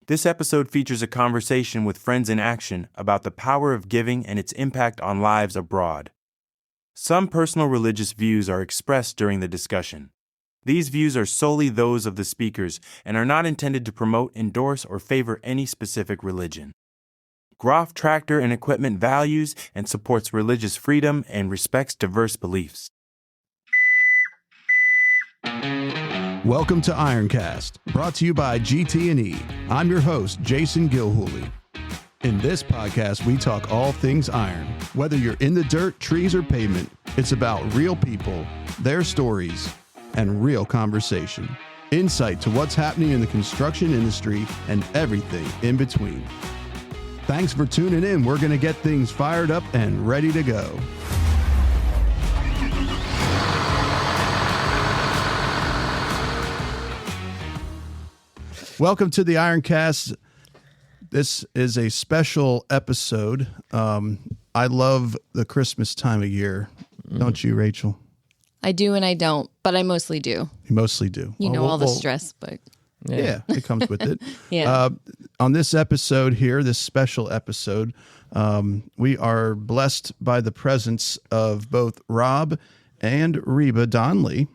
This episode features a conversation with friends in action about the power of giving and its impact on lives abroad. Some personal religious views are expressed during the discussion. These views are solely those of the speakers and are not intended to promote, endorse, or favor any specific religion. Groff Tractor and Equipment values and supports religious freedom and respects diverse beliefs. Welcome to IronCast, brought to you by GT&E. I'm your host, Jason Gillhoolley. In this podcast, we talk all things iron. Whether you're in the dirt, trees, or pavement, it's about real people, their stories, and real conversation. Insight to what's happening in the construction industry and everything in between. Thanks for tuning in. We're going to get things fired up and ready to go. Welcome to the IronCast. This is a special episode. I love the Christmas time of year. Don't you, Rachel? I do and I don't, but I mostly do. You mostly do. You know, all the stress, but... Yeah, it comes with it. Yeah. On this episode here, this special episode, we are blessed by the presence of both Rob and Reba Donnelly.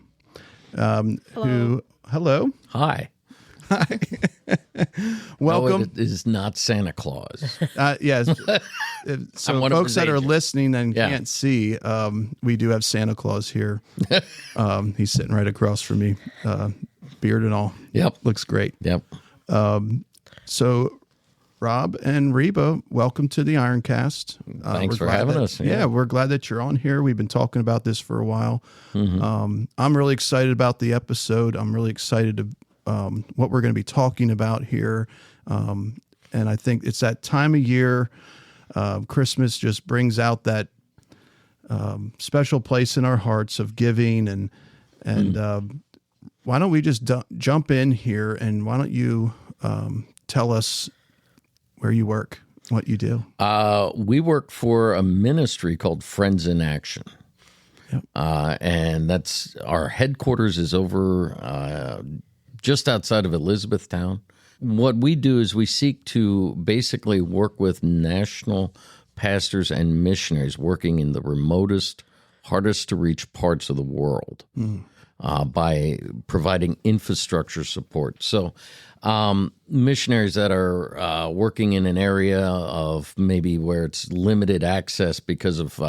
Hello. Hi. Welcome. No, it is not Santa Claus. Yes. So folks that are listening and can't see, we do have Santa Claus here. He's sitting right across from me, beard and all. Yep. Looks great. Yep. So Rob and Reba, welcome to the IronCast. Thanks for having us. Yeah, we're glad that you're on here. We've been talking about this for a while. Mm-hmm. I'm really excited about the episode. I'm really excited to what we're going to be talking about here. And I think it's that time of year. Christmas just brings out that special place in our hearts of giving. And why don't we just jump in here, and why don't you tell us where you work, what you do? We work for a ministry called Friends in Action. Yep. And that's our headquarters is over just outside of Elizabethtown. What we do is we seek to basically work with national pastors and missionaries working in the remotest, hardest to reach parts of the world by providing infrastructure support. So missionaries that are working in an area of maybe where it's limited access because of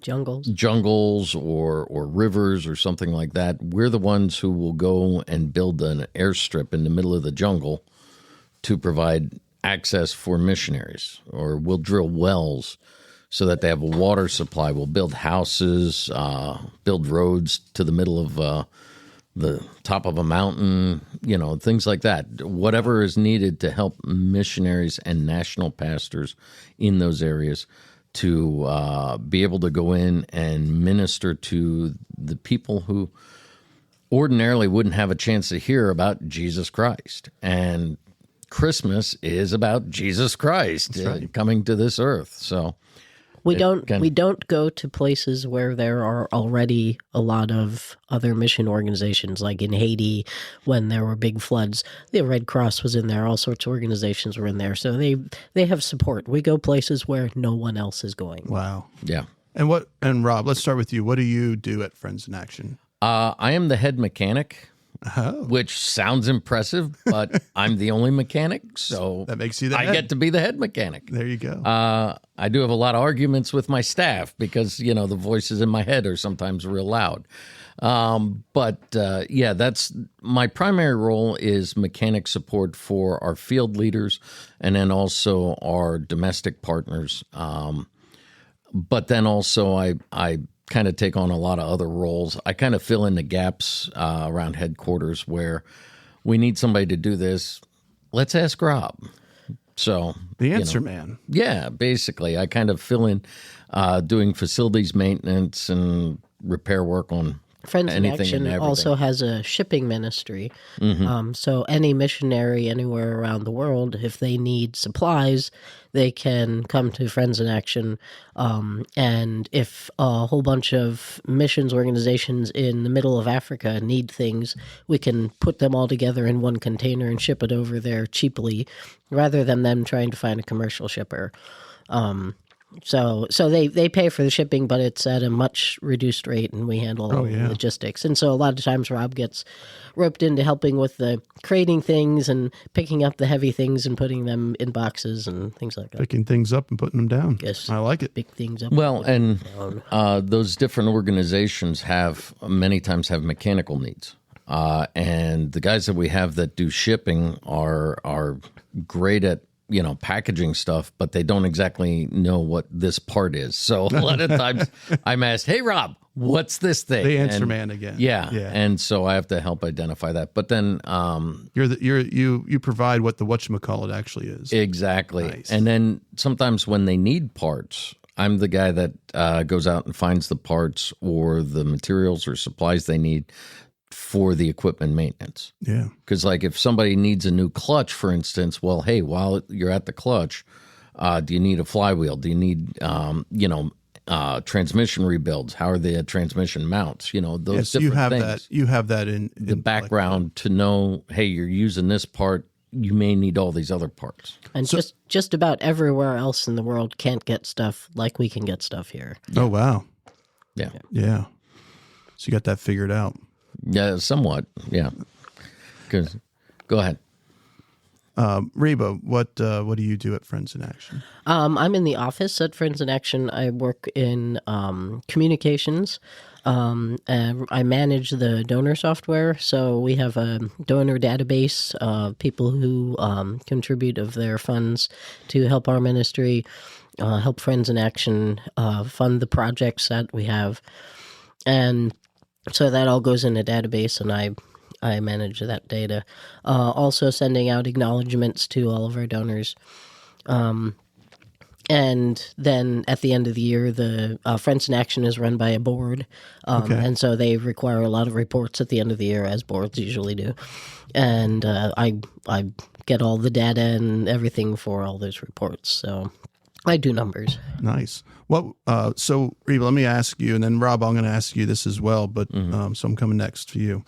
jungles or rivers or something like that. We're the ones who will go and build an airstrip in the middle of the jungle to provide access for missionaries, or we'll drill wells so that they have a water supply. We'll build houses, build roads to the middle of the top of a mountain, things like that. Whatever is needed to help missionaries and national pastors in those areas to be able to go in and minister to the people who ordinarily wouldn't have a chance to hear about Jesus Christ. And Christmas is about Jesus Christ coming to this earth. So we don't go to places where there are already a lot of other mission organizations, like in Haiti when there were big floods. The Red Cross was in there, all sorts of organizations were in there. So they have support. We go places where no one else is going. Wow. Yeah. And Rob, let's start with you. What do you do at Friends in Action? I am the head mechanic. Oh. Which sounds impressive, but I'm the only mechanic, so that makes you the head. I get to be the head mechanic. There you go. I do have a lot of arguments with my staff because, the voices in my head are sometimes real loud. That's my primary role is mechanic support for our field leaders and then also our domestic partners. But then also I kind of take on a lot of other roles. I kind of fill in the gaps around headquarters where we need somebody to do this. Let's ask Rob. So the answer man. Yeah, basically, I kind of fill in doing facilities maintenance and repair work on Friends in anything Action and everything. also has a shipping ministry. So any missionary anywhere around the world, if they need supplies, they can come to Friends in Action. And if a whole bunch of missions organizations in the middle of Africa need things, we can put them all together in one container and ship it over there cheaply, rather than them trying to find a commercial shipper. So they pay for the shipping, but it's at a much reduced rate, and we handle all the logistics. And so a lot of times Rob gets roped into helping with the crating things and picking up the heavy things and putting them in boxes and things like that. Picking things up and putting them down. Yes. I like it. Pick things up. Well, and those different organizations many times have mechanical needs. And the guys that we have that do shipping are great at packaging stuff, but they don't exactly know what this part is. So a lot of times I'm asked, "Hey, Rob, what's this thing?" The answer man again. Yeah. And so I have to help identify that. But then you provide what the whatchamacallit actually is. Exactly. Nice. And then sometimes when they need parts, I'm the guy that goes out and finds the parts or the materials or supplies they need for the equipment maintenance. Yeah. Because like if somebody needs a new clutch, for instance, well, hey, while you're at the clutch, do you need a flywheel? Do you need, transmission rebuilds? How are the transmission mounts? Those different things. You have that in the background to know, hey, you're using this part. You may need all these other parts. And just about everywhere else in the world can't get stuff like we can get stuff here. Oh, wow. Yeah. Yeah. So you got that figured out. Yeah, somewhat. Yeah. Go ahead. Reba, what do you do at Friends in Action? I'm in the office at Friends in Action. I work in communications. And I manage the donor software. So we have a donor database of people who contribute of their funds to help our ministry, help Friends in Action fund the projects that we have. And so that all goes in a database, and I manage that data. Also sending out acknowledgments to all of our donors. And then at the end of the year, the Friends in Action is run by a board. And so they require a lot of reports at the end of the year, as boards usually do. And I get all the data and everything for all those reports. So I do numbers. Nice. So Reba, let me ask you, and then Rob, I'm going to ask you this as well, but so I'm coming next to you.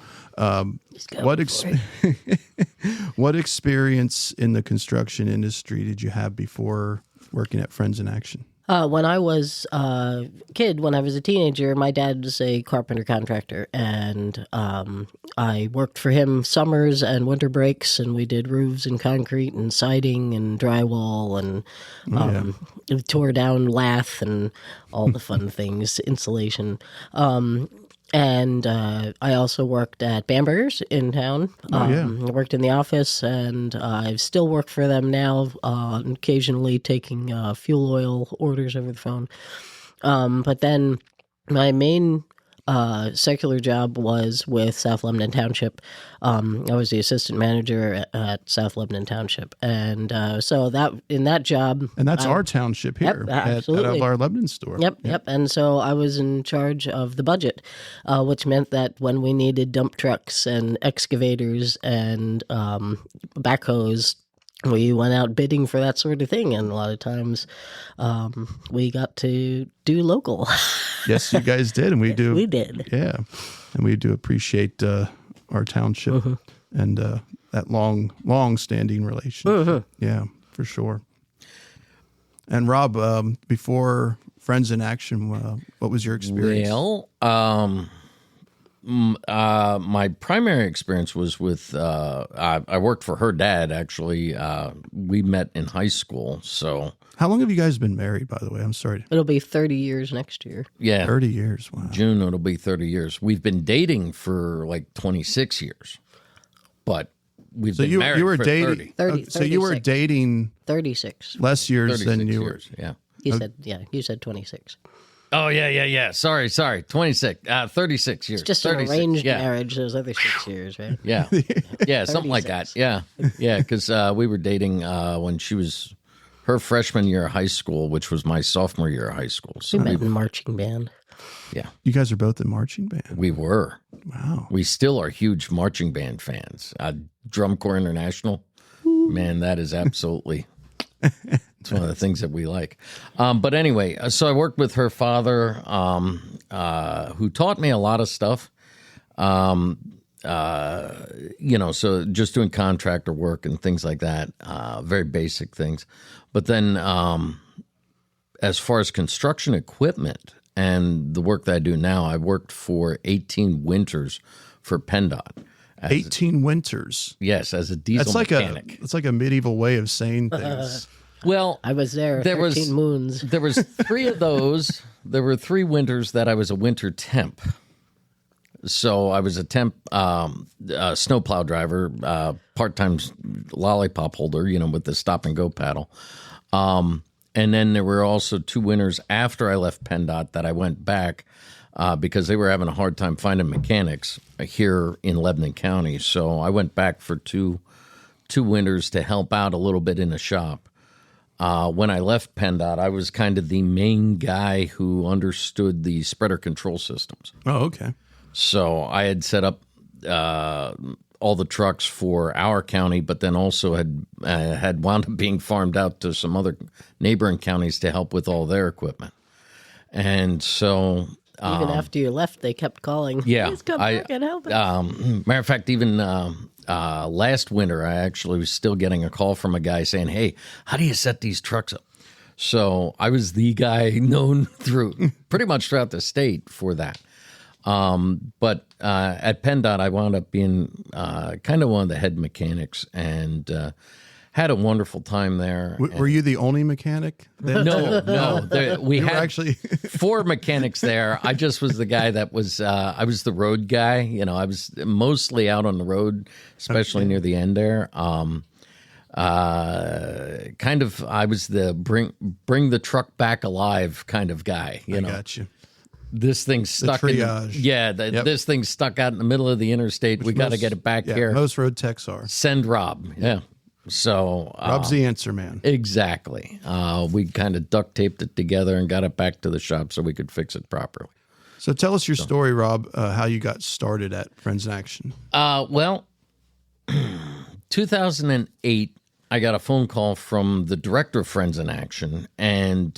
What experience in the construction industry did you have before working at Friends in Action? When I was a kid, when I was a teenager, my dad was a carpenter contractor, and I worked for him summers and winter breaks, and we did roofs and concrete and siding and drywall and tore down lath and all the fun things, insulation. And I also worked at Bamberger's in town. I worked in the office, and I still work for them now, occasionally taking fuel oil orders over the phone. But then my main secular job was with South Lebanon Township. I was the assistant manager at South Lebanon Township. And so that in that job... And that's our township here at our Lebanon store. Yep. And so I was in charge of the budget, which meant that when we needed dump trucks and excavators and backhoes, we went out bidding for that sort of thing, and a lot of times we got to do local. Yes, you guys did, and we do. We did. Yeah, and we do appreciate our township and that long-standing relationship. Yeah, for sure. And Rob, before Friends in Action, what was your experience? Well, my primary experience was with, I worked for her dad, actually. We met in high school, so. How long have you guys been married, by the way? I'm sorry. It'll be 30 years next year. Yeah. 30 years, wow. June, it'll be 30 years. We've been dating for like 26 years, but we've been married for 30. 30. So you were dating 36. less years than you were. Yeah. You said 26. Oh, yeah. Sorry. 26, 36 years. It's just an arranged marriage. Those other 6 years, right? Yeah. Yeah, something like that. Yeah. Yeah, because we were dating when she was her freshman year of high school, which was my sophomore year of high school. So we met in marching band. Yeah. You guys are both in marching band. We were. Wow. We still are huge marching band fans. Drum Corps International, man, that is absolutely, it's one of the things that we like. But anyway, so I worked with her father, who taught me a lot of stuff. So just doing contractor work and things like that, very basic things. But then as far as construction equipment and the work that I do now, I worked for 18 winters for PennDOT. 18 winters. Yes, as a diesel mechanic. It's like a medieval way of saying things. Well, I was there 13 moons. There was 3 of those. There were 3 winters that I was a winter temp. So I was a temp snowplow driver, part-time lollipop holder, with the stop-and-go paddle. And then there were also 2 winters after I left PennDOT that I went back because they were having a hard time finding mechanics here in Lebanon County. So I went back for two winters to help out a little bit in the shop. When I left PennDOT, I was kind of the main guy who understood the spreader control systems. Oh, okay. So I had set up all the trucks for our county, but then also had wound up being farmed out to some other neighboring counties to help with all their equipment. And so even after you left, they kept calling. Yeah, please come back and help us. Matter of fact, even last winter, I actually was still getting a call from a guy saying, "Hey, how do you set these trucks up?" So I was the guy known pretty much throughout the state for that. But at PennDOT, I wound up being kind of one of the head mechanics and had a wonderful time there. Were you the only mechanic? No. We had actually 4 mechanics there. I just was the guy that was, I was the road guy. I was mostly out on the road, especially near the end there. I was the bring the truck back alive kind of guy. I got you. This thing's stuck the triage. This thing's stuck out in the middle of the interstate. We got to get it back here. Most road techs are. Send Rob. Yeah. So Rob's the answer man. Exactly. We kind of duct taped it together and got it back to the shop so we could fix it properly. So tell us your story, Rob, how you got started at Friends in Action. 2008, I got a phone call from the director of Friends in Action, and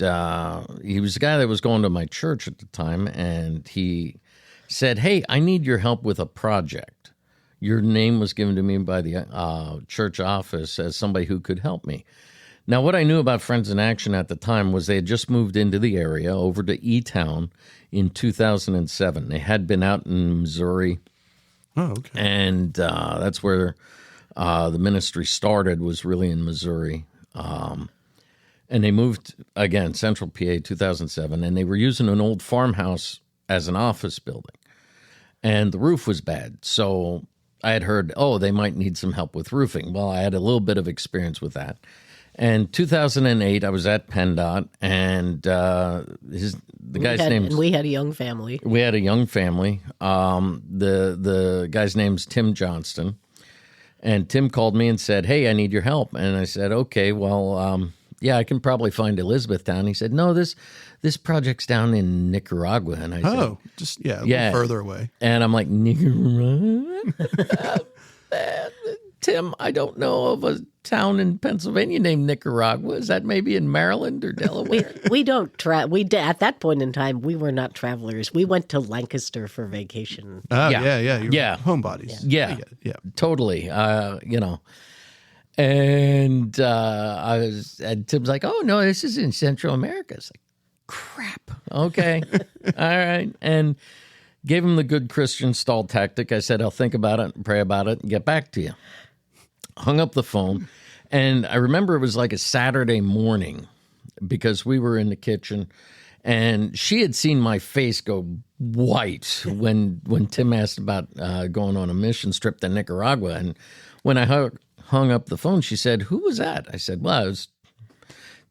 he was the guy that was going to my church at the time, and he said, "Hey, I need your help with a project. Your name was given to me by the church office as somebody who could help me." Now, what I knew about Friends in Action at the time was they had just moved into the area over to E-Town in 2007. They had been out in Missouri. Oh, okay. And that's where the ministry started, was really in Missouri. And they moved, again, Central PA, 2007, and they were using an old farmhouse as an office building. And the roof was bad. So I had heard, they might need some help with roofing. Well, I had a little bit of experience with that. And 2008, I was at PennDOT, and the guy's name. And we had a young family. We had a young family. The guy's name's Tim Johnston. And Tim called me and said, "Hey, I need your help." And I said, "Okay, well, I can probably find Elizabethtown." He said, "No, this project's down in Nicaragua." And I said, just a little further away. And I'm like, "Nicaragua? Tim, I don't know of a town in Pennsylvania named Nicaragua. Is that maybe in Maryland or Delaware?" We don't at that point in time, we were not travelers. We went to Lancaster for vacation. Yeah. Homebodies. Yeah. Totally. And and Tim's like, "Oh no, this is in Central America." It's like, crap. Okay. All right. And gave him the good Christian stall tactic. I said, "I'll think about it and pray about it and get back to you." Hung up the phone, and I remember it was like a Saturday morning because we were in the kitchen, and she had seen my face go white when Tim asked about going on a mission trip to Nicaragua. And when I hung up the phone, she said, "Who was that?" I said, "Well, it was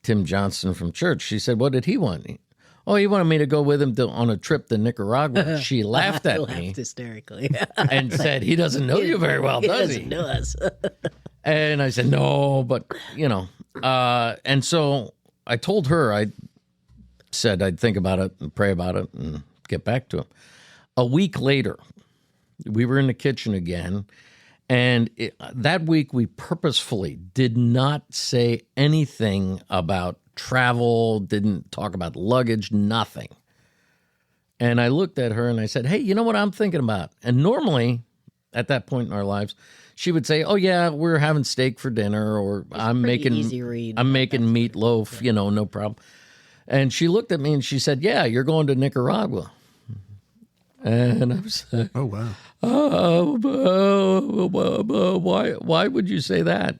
Tim Johnston from church." She said, "What did he want?" "Oh, he wanted me to go with him on a trip to Nicaragua." She laughed at me. Laughed hysterically. And said, "He doesn't know you very well, does he?" He doesn't know us. And I said, "No, but, and so I told her, I said I'd think about it and pray about it and get back to him. A week later, we were in the kitchen again, and that week we purposefully did not say anything about travel, didn't talk about luggage, nothing. And I looked at her and I said, hey, you know what I'm thinking about? And normally, at that point in our lives, she would say, oh, yeah, we're having steak for dinner, or I'm making meatloaf, no problem. And she looked at me and she said, yeah, you're going to Nicaragua. And I was like, oh, wow. Why would you say that?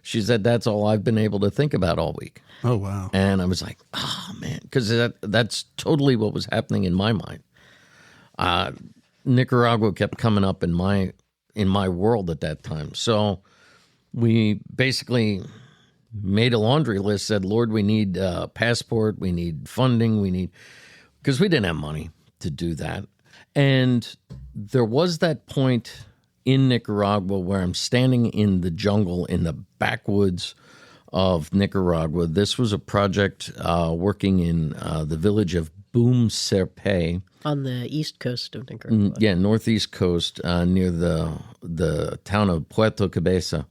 She said, that's all I've been able to think about all week. Oh, wow. And I was like, oh, man, because that's totally what was happening in my mind. Nicaragua kept coming up in my world at that time. So we basically made a laundry list, said, Lord, we need a passport, we need funding, because we didn't have money to do that. And there was that point in Nicaragua where I'm standing in the jungle in the backwoods of Nicaragua. This was a project working in the village of Boom Serpe. On the east coast of Nicaragua. Yeah, northeast coast near the town of Puerto Cabeza.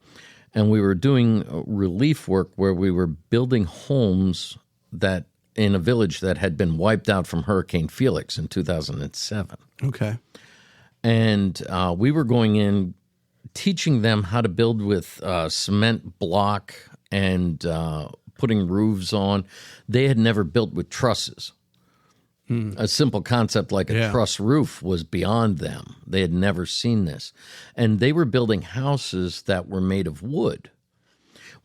And we were doing relief work where we were building homes that in a village that had been wiped out from Hurricane Felix in 2007. Okay. And we were going in, teaching them how to build with cement block and putting roofs on. They had never built with trusses. A simple concept like a truss roof was beyond them. They had never seen this. And they were building houses that were made of wood.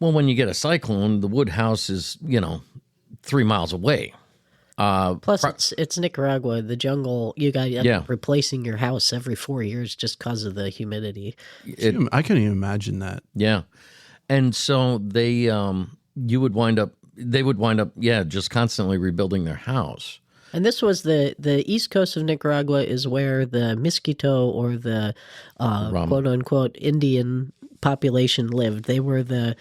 Well, when you get a cyclone, the wood house is, 3 miles away. Plus, it's Nicaragua, the jungle. You got to end up replacing your house every 4 years just because of the humidity. I can't even imagine that. Yeah. And so they would wind up, just constantly rebuilding their house. And this was the east coast of Nicaragua is where the Miskito or the quote unquote Indian population lived. They were the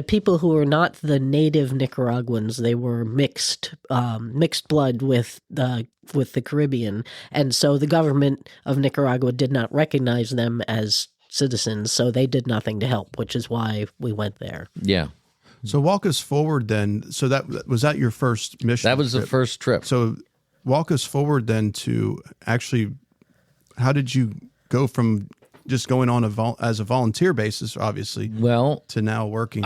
people who were not the native Nicaraguans. They were mixed blood with the Caribbean, and so the government of Nicaragua did not recognize them as citizens. So they did nothing to help, which is why we went there. Yeah. So walk us forward then. So was that your first mission? That was the first trip. So walk us forward then to actually, how did you go from just going on as a volunteer basis, obviously, to now working?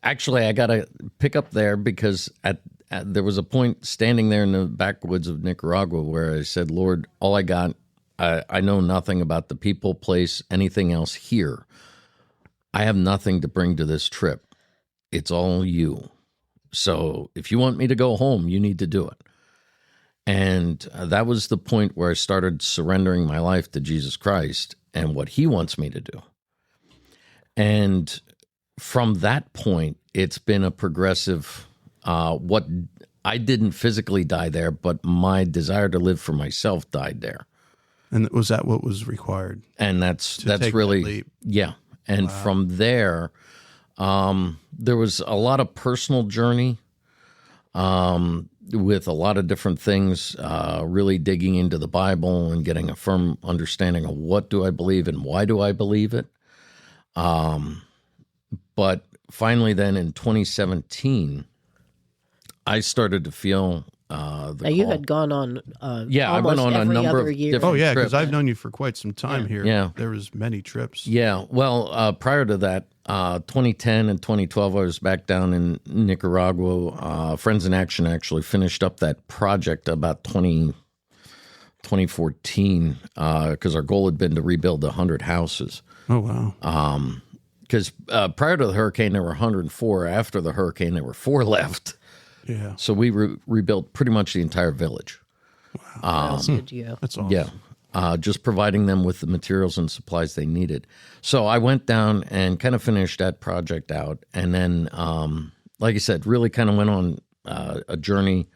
Actually, I got to pick up there because there was a point standing there in the backwoods of Nicaragua where I said, Lord, all I got, I know nothing about the people, place, anything else here. I have nothing to bring to this trip. It's all you. So if you want me to go home, you need to do it. And that was the point where I started surrendering my life to Jesus Christ and what he wants me to do. And from that point, it's been a progressive, what I didn't physically die there, but my desire to live for myself died there. And was that what was required? And that's really, that leap? Yeah. And from there, there was a lot of personal journey with a lot of different things, really digging into the Bible and getting a firm understanding of what do I believe and why do I believe it. But finally then in 2017, I started to feel the now you had gone on I went on a number of different Oh, yeah, trips. because I've known you for quite some time here. Yeah. There was many trips. Yeah, well, prior to that, 2010 and 2012, I was back down in Nicaragua. Friends in Action actually finished up that project about 2014 because our goal had been to rebuild 100 houses. Oh, wow. Because prior to the hurricane, there were 104. After the hurricane, there were 4 left. Yeah. So we rebuilt pretty much the entire village. Wow. That's good, yeah. That's awesome. Yeah. Just providing them with the materials and supplies they needed. So I went down and kind of finished that project out. And then, like I said, really kind of went on a journey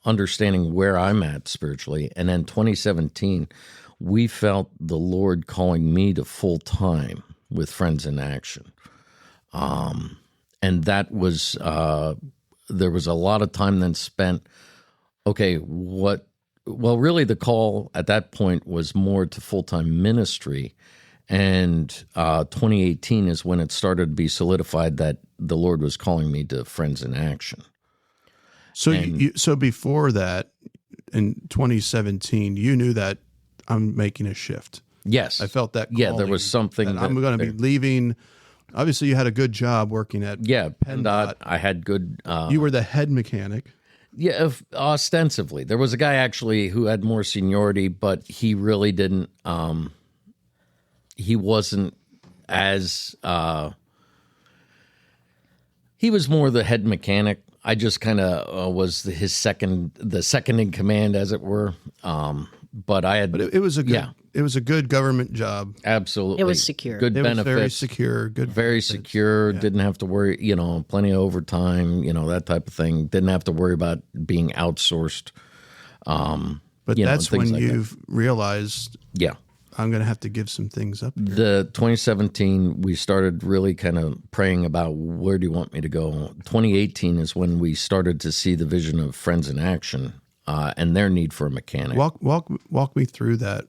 understanding where I'm at spiritually. And then 2017, we felt the Lord calling me to full time with Friends in Action. And that was, there was a lot of time then spent okay, really the call at that point was more to full-time ministry. And 2018 is when it started to be solidified that the Lord was calling me to Friends in Action. So so before that, in 2017, you knew that I'm making a shift. Yes. I felt that Yeah, there was something that I'm going to be leaving. Obviously, you had a good job working at PennDOT. I had good... you were the head mechanic. Yeah, ostensibly. There was a guy actually who had more seniority, but he really didn't... he wasn't as... he was more the head mechanic. I just kind of was the second in command, as it were. But I had... But it was a good... Yeah. It was a good government job. Absolutely. It was secure. Good benefits. Was very secure. Good very benefits. Secure. Yeah. Didn't have to worry, plenty of overtime, that type of thing. Didn't have to worry about being outsourced. But that's when you've realized, I'm going to have to give some things up here. The 2017, we started really kind of praying about where do you want me to go. 2018 is when we started to see the vision of Friends in Action and their need for a mechanic. Walk me through that.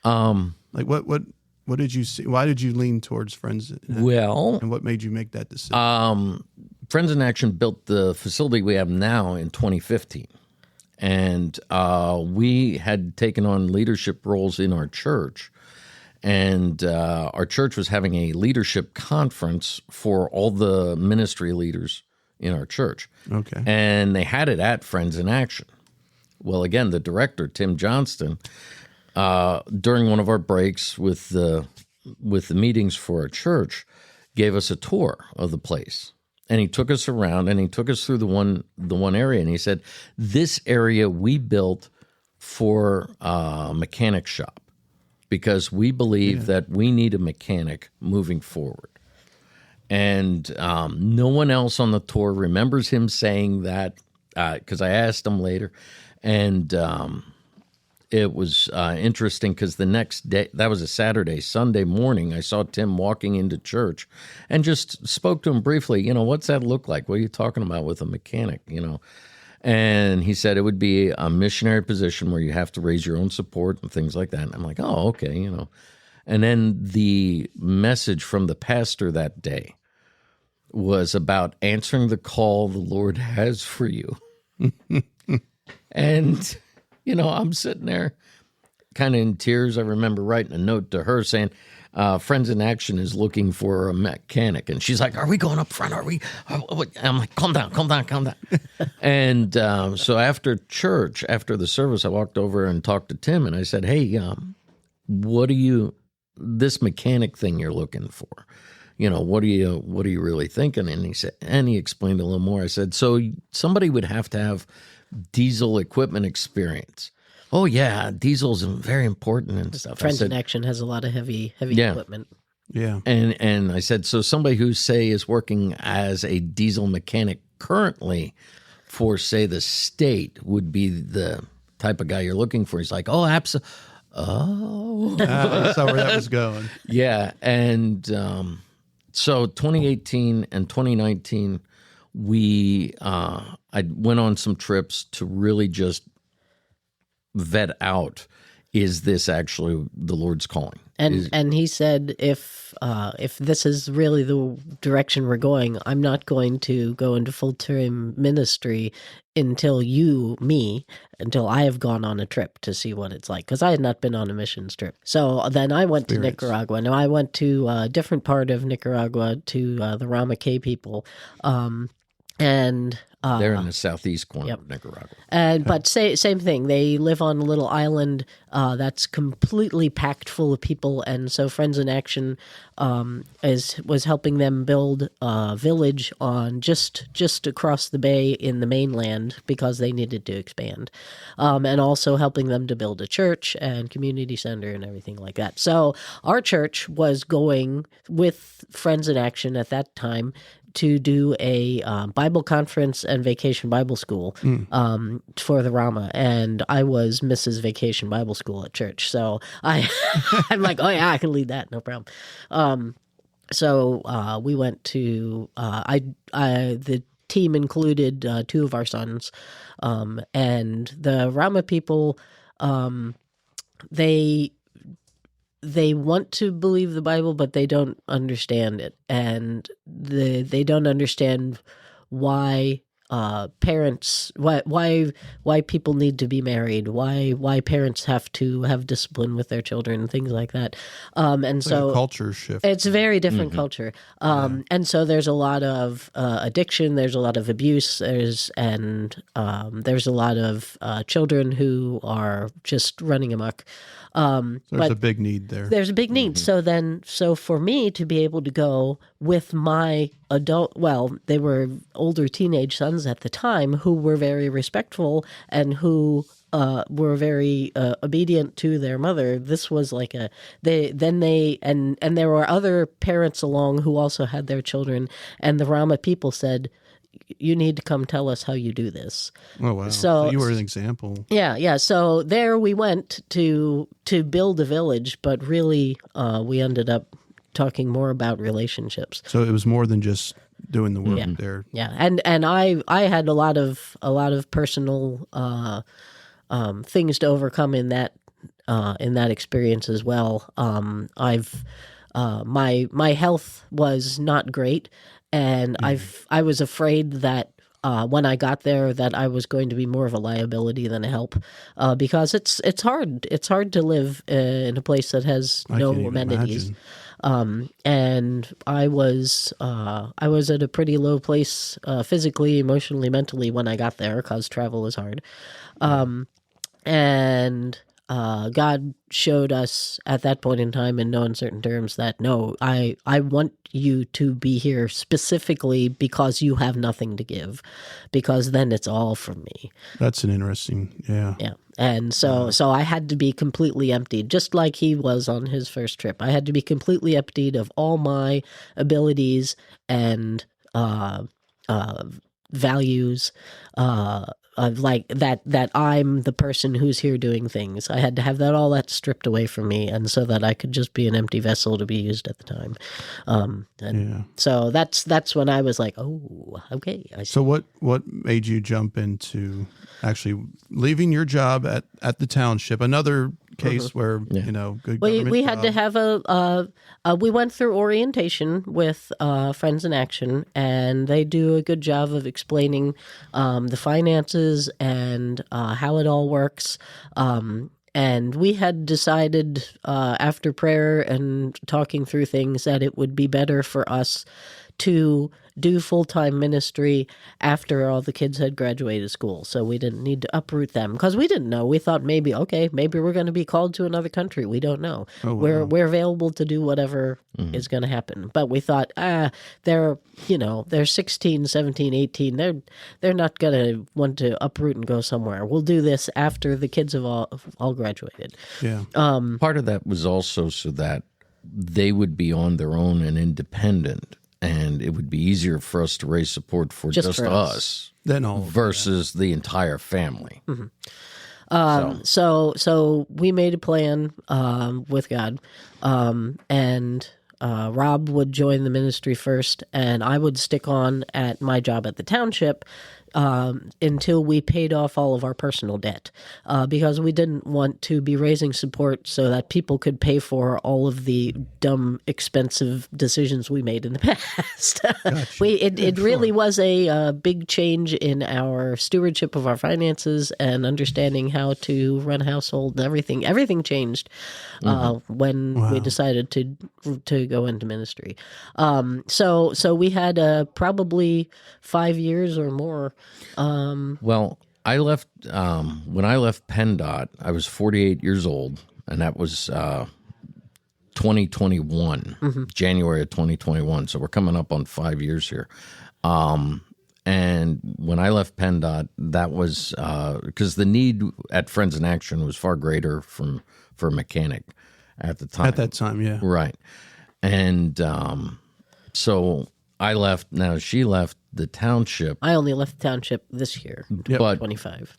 Like what did you see? Why did you lean towards Friends in Action? Well, and what made you make that decision? Friends in Action built the facility we have now in 2015. And we had taken on leadership roles in our church. And our church was having a leadership conference for all the ministry leaders in our church. Okay. And they had it at Friends in Action. Well, again, the director, Tim Johnston, during one of our breaks with the meetings for our church, gave us a tour of the place. And he took us around and he took us through the one area. And he said, this area we built for a mechanic shop because we believe that we need a mechanic moving forward. And no one else on the tour remembers him saying that because I asked him later. And it was interesting because the next day, that was a Saturday, Sunday morning, I saw Tim walking into church and just spoke to him briefly, what's that look like? What are you talking about with a mechanic, And he said it would be a missionary position where you have to raise your own support and things like that. And I'm like, oh, okay, And then the message from the pastor that day was about answering the call the Lord has for you. And... I'm sitting there kind of in tears. I remember writing a note to her saying, Friends in Action is looking for a mechanic. And she's like, are we going up front? Are we? I'm like, calm down. And so after church, after the service, I walked over and talked to Tim. And I said, hey, this mechanic thing you're looking for? What are you really thinking? And he explained a little more. I said, so somebody would have to have diesel equipment experience. Oh yeah, diesel's very important and stuff. Friends in Action has a lot of heavy equipment. Yeah. And I said, so somebody who say is working as a diesel mechanic currently for say the state would be the type of guy you're looking for. He's like, oh, absolutely. Oh, I saw where that was going. Yeah. And so 2018 and 2019, I went on some trips to really just vet out, is this actually the Lord's calling? And he said, if this is really the direction we're going, I'm not going to go into full-time ministry until I have gone on a trip to see what it's like, because I had not been on a missions trip. So then I went to Nicaragua. Now I went to a different part of Nicaragua, to the Rama K people, and they're in the southeast corner of Nicaragua. But same thing. They live on a little island that's completely packed full of people, and so Friends in Action was helping them build a village on just across the bay in the mainland because they needed to expand, and also helping them to build a church and community center and everything like that. So our church was going with Friends in Action at that time to do a Bible conference and vacation Bible school for the Rama, and I was Mrs. Vacation Bible School at church. So I'm like, oh yeah, I can lead that, no problem. So we went to the team included 2 of our sons. And the Rama people, they want to believe the Bible, but they don't understand it. And they don't understand why parents, why people need to be married, why parents have to have discipline with their children and things like that. And so like a culture shift. it's a very different culture. And so there's a lot of addiction, there's a lot of abuse, there's a lot of children who are just running amok. There's a big need there. There's a big need. So for me to be able to go with my they were older teenage sons at the time who were very respectful and who were very obedient to their mother. This was like and there were other parents along who also had their children, and the Rama people said, you need to come tell us how you do this. Oh, wow. So you were an example. Yeah. So there we went to build a village, but really we ended up talking more about relationships. So it was more than just doing the work there. Yeah. And I had a lot of personal things to overcome in that experience as well. My health was not great. And I was afraid that when I got there that I was going to be more of a liability than a help, because it's hard. It's hard to live in a place that has no amenities. And I was at a pretty low place physically, emotionally, mentally when I got there, because travel is hard. And God showed us at that point in time in no uncertain terms that, no, I want you to be here specifically because you have nothing to give, because then it's all from me. That's an interesting, yeah. And so I had to be completely emptied, just like he was on his first trip. I had to be completely emptied of all my abilities and values, like that I'm the person who's here doing things. I had to have all that stripped away from me, and so that I could just be an empty vessel to be used at the time. So that's when I was like, oh, okay. So what made you jump into actually leaving your job at the township? Another case where good government we had to have we went through orientation with Friends in Action, and they do a good job of explaining the finances and how it all works. And we had decided after prayer and talking through things that it would be better for us to do full-time ministry after all the kids had graduated school. So we didn't need to uproot them, because we didn't know. We thought maybe we're going to be called to another country. We don't know. Oh, wow. We're available to do whatever is going to happen. But we thought, they're 16, 17, 18. They're not going to want to uproot and go somewhere. We'll do this after the kids have all graduated. Yeah. Part of that was also so that they would be on their own and independent, and it would be easier for us to raise support for just us than all versus the entire family. Mm-hmm. So we made a plan with God, and Rob would join the ministry first, and I would stick on at my job at the township until we paid off all of our personal debt, because we didn't want to be raising support so that people could pay for all of the dumb, expensive decisions we made in the past. Gotcha. It really was a big change in our stewardship of our finances and understanding how to run a household and everything. Everything changed when we decided to go into ministry. So we had probably 5 years or more. Well, I left when I left PennDOT, I was 48 years old, and that was 2021, January of 2021. So we're coming up on 5 years here. And when I left PennDOT, that was because the need at Friends in Action was far greater for a mechanic at the time. At that time, yeah. Right. And so I left. Now she left the township. I only left the township this year, But 25.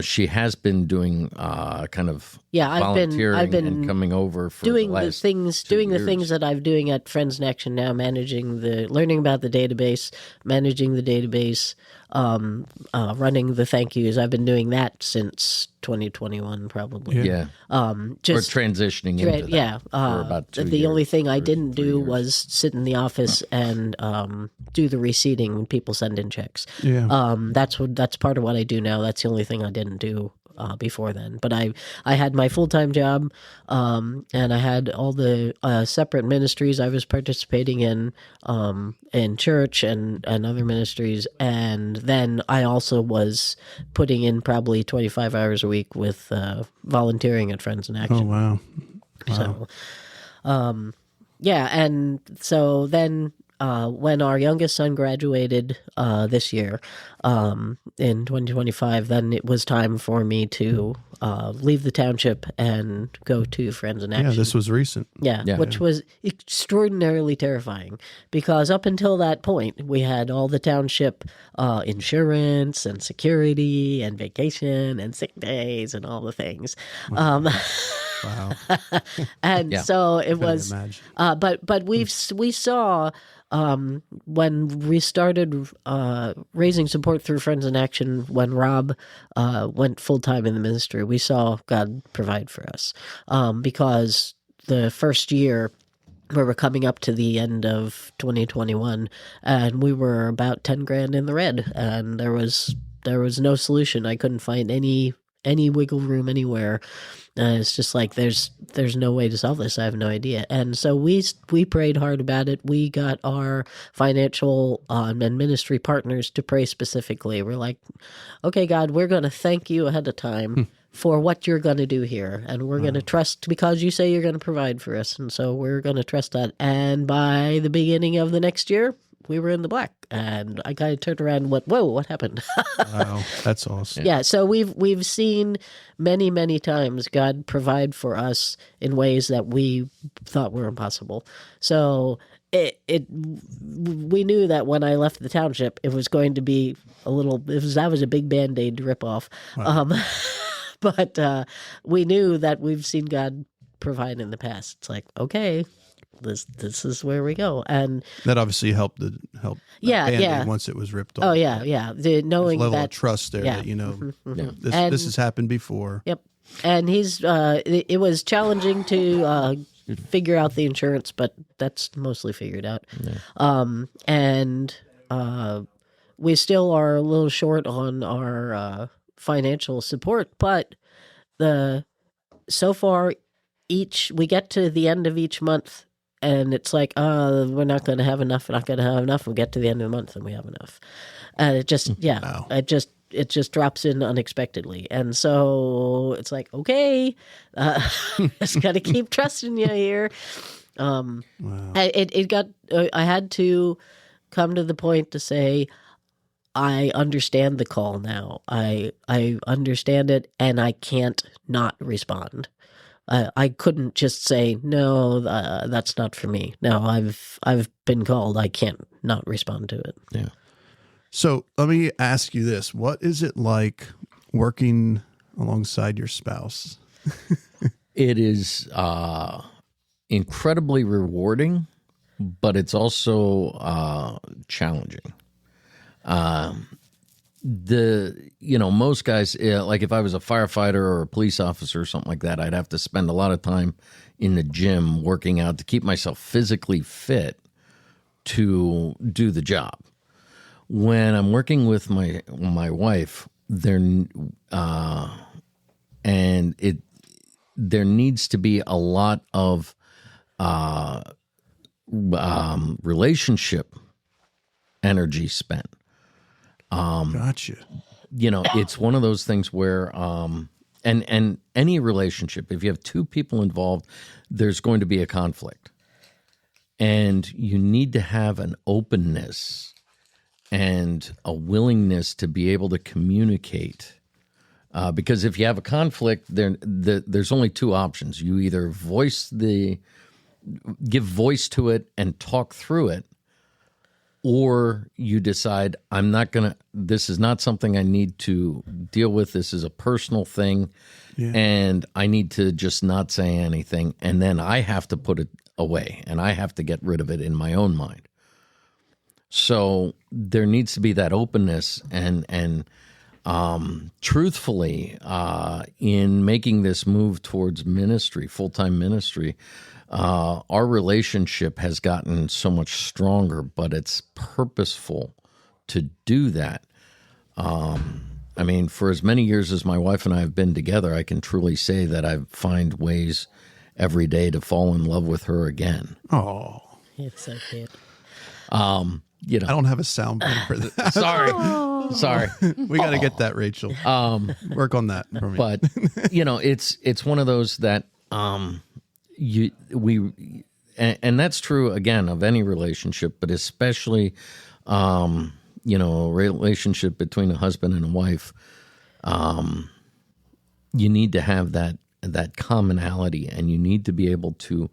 she has been doing kind of I've been and coming over for doing the last the things that I'm doing at Friends in Action now, learning about the database, managing the database, running the thank yous. I've been doing that since 2021, probably. Yeah. Just or transitioning into that for about 2 years. The only thing I didn't do was sit in the office and do the receipting when people send in checks. Yeah. That's part of what I do now. That's the only thing I didn't do before then. But I had my full-time job, and I had all the separate ministries I was participating in church and other ministries. And then I also was putting in probably 25 hours a week with volunteering at Friends in Action. Oh, wow. So, and so then when our youngest son graduated this year in 2025, then it was time for me to leave the township and go to Friends in Action. Yeah, this was recent. Which was extraordinarily terrifying because up until that point, we had all the township insurance and security and vacation and sick days and all the things. Wow. And so it was, but we saw when we started raising support through Friends in Action, when Rob went full-time in the ministry, we saw God provide for us because the first year we were coming up to the end of 2021 and we were about 10 grand in the red and there was no solution. I couldn't find any wiggle room anywhere. It's just like there's no way to solve this. I have no idea. And so we prayed hard about it. We got our financial and ministry partners to pray specifically. We're like, okay, God, we're going to thank you ahead of time for what you're going to do here. And we're going to trust because you say you're going to provide for us. And so we're going to trust that. And by the beginning of the next year, we were in the black, and I kind of turned around and went, "Whoa, what happened?" Wow, that's awesome. Yeah, so we've seen many times God provide for us in ways that we thought were impossible. So we knew that when I left the township, it was going to be that was a big Band-Aid to rip off. Wow. But we knew that we've seen God provide in the past. It's like, okay. This is where we go, and that obviously helped. Once it was ripped off. Oh yeah. Knowing level that of trust there, that this has happened before. Yep, and he's. It was challenging to figure out the insurance, but that's mostly figured out. Yeah. And we still are a little short on our financial support, but so far we get to the end of each month. And it's like, we're not going to have enough. We're not going to have enough. We get to the end of the month and we have enough. And it just, it just drops in unexpectedly. And so it's like, okay, just got to keep trusting you here. Wow. I had to come to the point to say, I understand the call now. I understand it and I can't not respond. I couldn't just say, no, that's not for me. No, I've been called. I can't not respond to it. Yeah. So let me ask you this. What is it like working alongside your spouse? It is incredibly rewarding, but it's also challenging. Most guys, like if I was a firefighter or a police officer or something like that, I'd have to spend a lot of time in the gym working out to keep myself physically fit to do the job. When I'm working with my wife, there needs to be a lot of relationship energy spent. Gotcha. It's one of those things where, and any relationship, if you have two people involved, there's going to be a conflict. And you need to have an openness and a willingness to be able to communicate. Because if you have a conflict, there's only two options. You either give voice to it and talk through it, or you decide, this is not something I need to deal with. This is a personal thing, and I need to just not say anything. And then I have to put it away, and I have to get rid of it in my own mind. So there needs to be that openness and truthfully, in making this move towards ministry, full-time ministry, our relationship has gotten so much stronger, but it's purposeful to do that. I mean, for as many years as my wife and I have been together, I can truly say that I find ways every day to fall in love with her again. Oh, It's so cute. I don't have a soundbite for that. Sorry. We got to get that, Rachel. Work on that for me. But it's one of those that and that's true again of any relationship, but especially a relationship between a husband and a wife. You need to have that commonality, and you need to be able to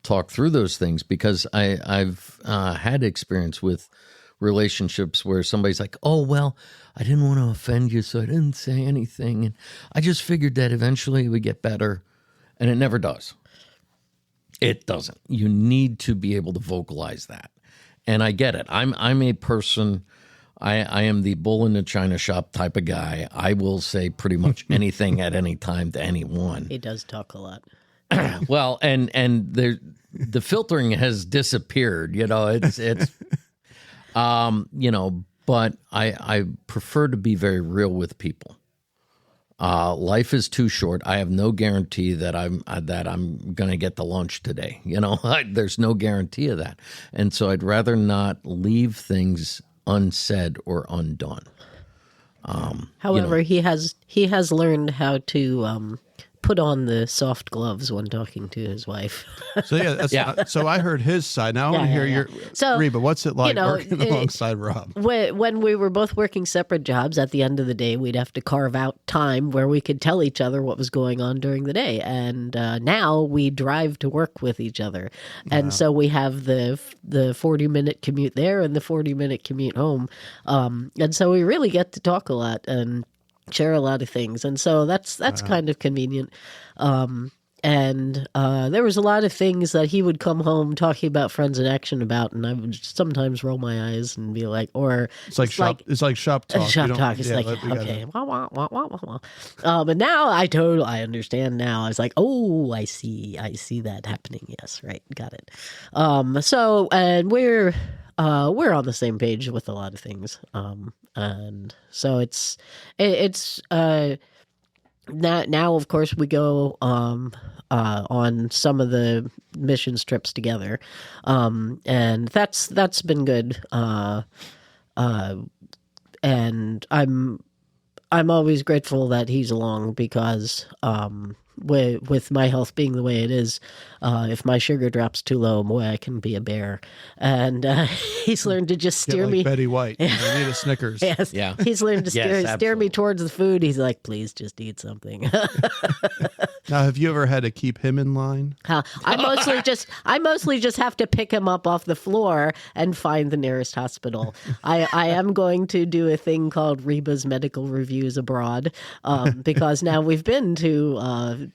talk through those things, because I've had experience with relationships where somebody's like, oh, well, I didn't want to offend you, so I didn't say anything. And I just figured that eventually it would get better. And it never does. It doesn't. You need to be able to vocalize that. And I get it. I'm a person, I am the bull in the china shop type of guy. I will say pretty much anything at any time to anyone. He does talk a lot. Well, and the filtering has disappeared. It's but I prefer to be very real with people. Life is too short. I have no guarantee that I'm going to get the lunch today. There's no guarantee of that. And so I'd rather not leave things unsaid or undone. However, he has learned how to put on the soft gloves when talking to his wife. So so I heard his side. Now I want to hear your. So, Reba, what's it like working alongside Rob? When we were both working separate jobs, at the end of the day, we'd have to carve out time where we could tell each other what was going on during the day. And now we drive to work with each other, and so we have the 40-minute commute there and the 40-minute commute home, and so we really get to talk a lot and share a lot of things, and so that's kind of convenient. And there was a lot of things that he would come home talking about Friends in Action about, and I would sometimes roll my eyes and be like, or it's like shop talk. Shop talk. It's like, okay, wah, wah, wah, wah, wah, wah. But now I understand now. I was like, oh, I see that happening. Yes, right, got it. So, and we're on the same page with a lot of things. And so it's now of course we go on some of the mission trips together, and that's been good. And I'm always grateful that he's along, because with my health being the way it is, if my sugar drops too low, boy, I can be a bear. And he's learned to just steer me. Betty White. I need a Snickers. Yes. Yeah. He's learned to steer me towards the food. He's like, please just eat something. Now, have you ever had to keep him in line? I mostly just have to pick him up off the floor and find the nearest hospital. I am going to do a thing called Reba's Medical Reviews Abroad, because now we've been to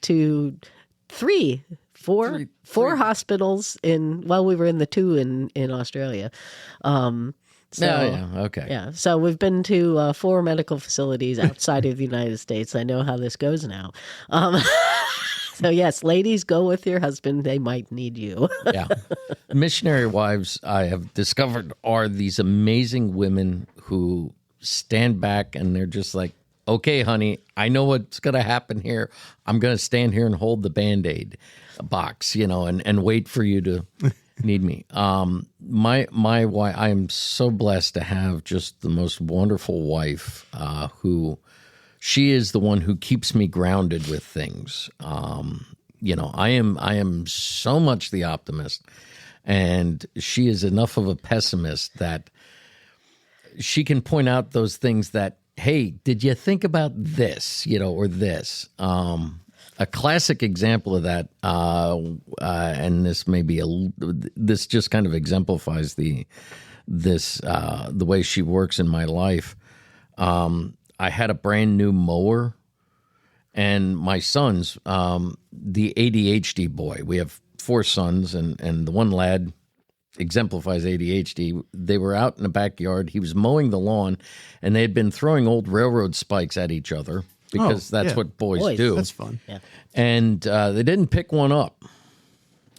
four hospitals we were in the two in Australia. Okay. Yeah, so we've been to 4 medical facilities outside of the United States. I know how this goes now. So yes, ladies, go with your husband. They might need you. Yeah. Missionary wives, I have discovered, are these amazing women who stand back and they're just like, okay, honey, I know what's going to happen here. I'm going to stand here and hold the Band-Aid box, and wait for you to need me. My wife, I am so blessed to have just the most wonderful wife, who she is the one who keeps me grounded with things. I am so much the optimist, and she is enough of a pessimist that she can point out those things that, hey, did you think about this, or this? A classic example of that, and this may be this just kind of exemplifies the the way she works in my life. I had a brand new mower, and my sons, the ADHD boy. We have 4 sons, and the one lad exemplifies ADHD. They were out in the backyard. He was mowing the lawn, and they had been throwing old railroad spikes at each other because that's what boys do. That's fun. Yeah. And they didn't pick one up.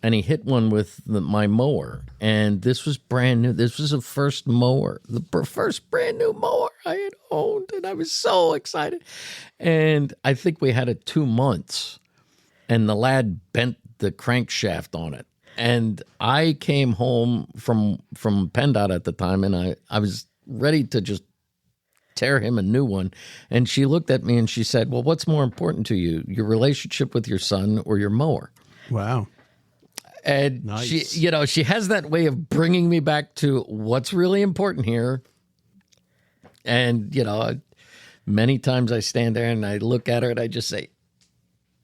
And he hit one with my mower. And this was brand new. This was the first mower, the first brand new mower I had owned. And I was so excited. And I think we had it 2 months. And the lad bent the crankshaft on it. And I came home from PennDOT at the time, and I was ready to just tear him a new one. And she looked at me and she said, well, what's more important to you, your relationship with your son or your mower? Wow. And nice. she has that way of bringing me back to what's really important here. And, many times I stand there and I look at her and I just say,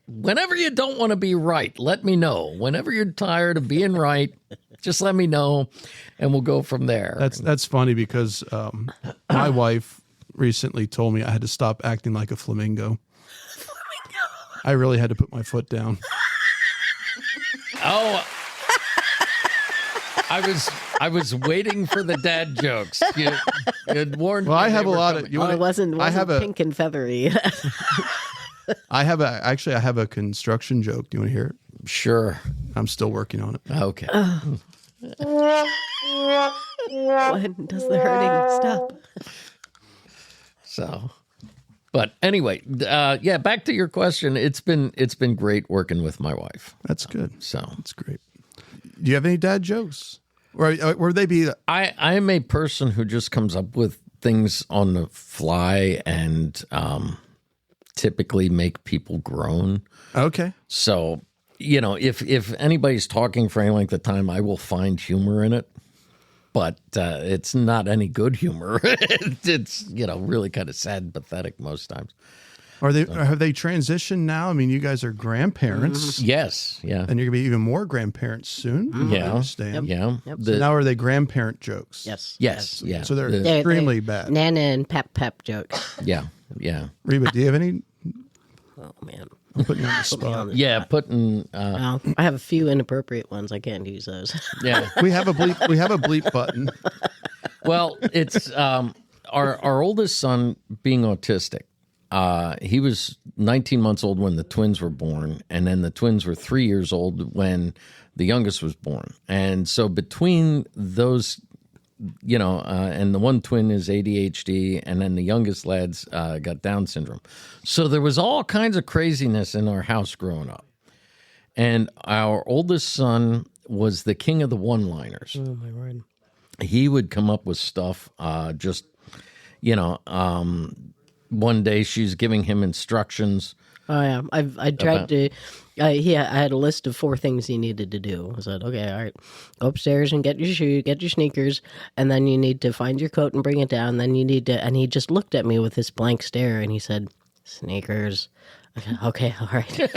whenever you don't want to be right, let me know. Whenever you're tired of being right, just let me know and we'll go from there. That's funny because my wife recently told me I had to stop acting like a flamingo. I really had to put my foot down. Oh, I was waiting for the dad jokes. You warned me. Well, I have a lot coming. of. It wasn't pink and feathery. I have a construction joke. Do you want to hear it? Sure. I'm still working on it. Okay. When does the hurting stop? So, but anyway, back to your question. It's been great working with my wife. That's good. So That's great. Do you have any dad jokes? Or would they be? I am a person who just comes up with things on the fly and typically make people groan. Okay. So, if anybody's talking for any length of time, I will find humor in it. But it's not any good humor. It's, really kind of sad and pathetic most times. Have they transitioned now? I mean, you guys are grandparents. Yes. Yeah. And you're going to be even more grandparents soon. I Yeah. understand. Yeah. Yep. So now are they grandparent jokes? Yes. Yes. Yeah. So they're They're extremely bad. Nana and Pep jokes. Yeah. Yeah. Reba, do you have any? Oh, man. I'm putting you on the spot. Yeah. Putting. Well, I have a few inappropriate ones. I can't use those. Yeah. We have a bleep button. Well, it's our oldest son being autistic. He was 19 months old when the twins were born, and then the twins were 3 years old when the youngest was born. And so between those, and the one twin is ADHD, and then the youngest lad's got Down syndrome. So there was all kinds of craziness in our house growing up. And our oldest son was the king of the one-liners. Oh, my word. He would come up with stuff, one day she's giving him instructions. Oh yeah, I tried to. I had a list of 4 things he needed to do. I said, okay, all right, go upstairs and get your sneakers, and then you need to find your coat and bring it down. Then you need to, and he just looked at me with this blank stare, and he said, sneakers. I said, okay, all right.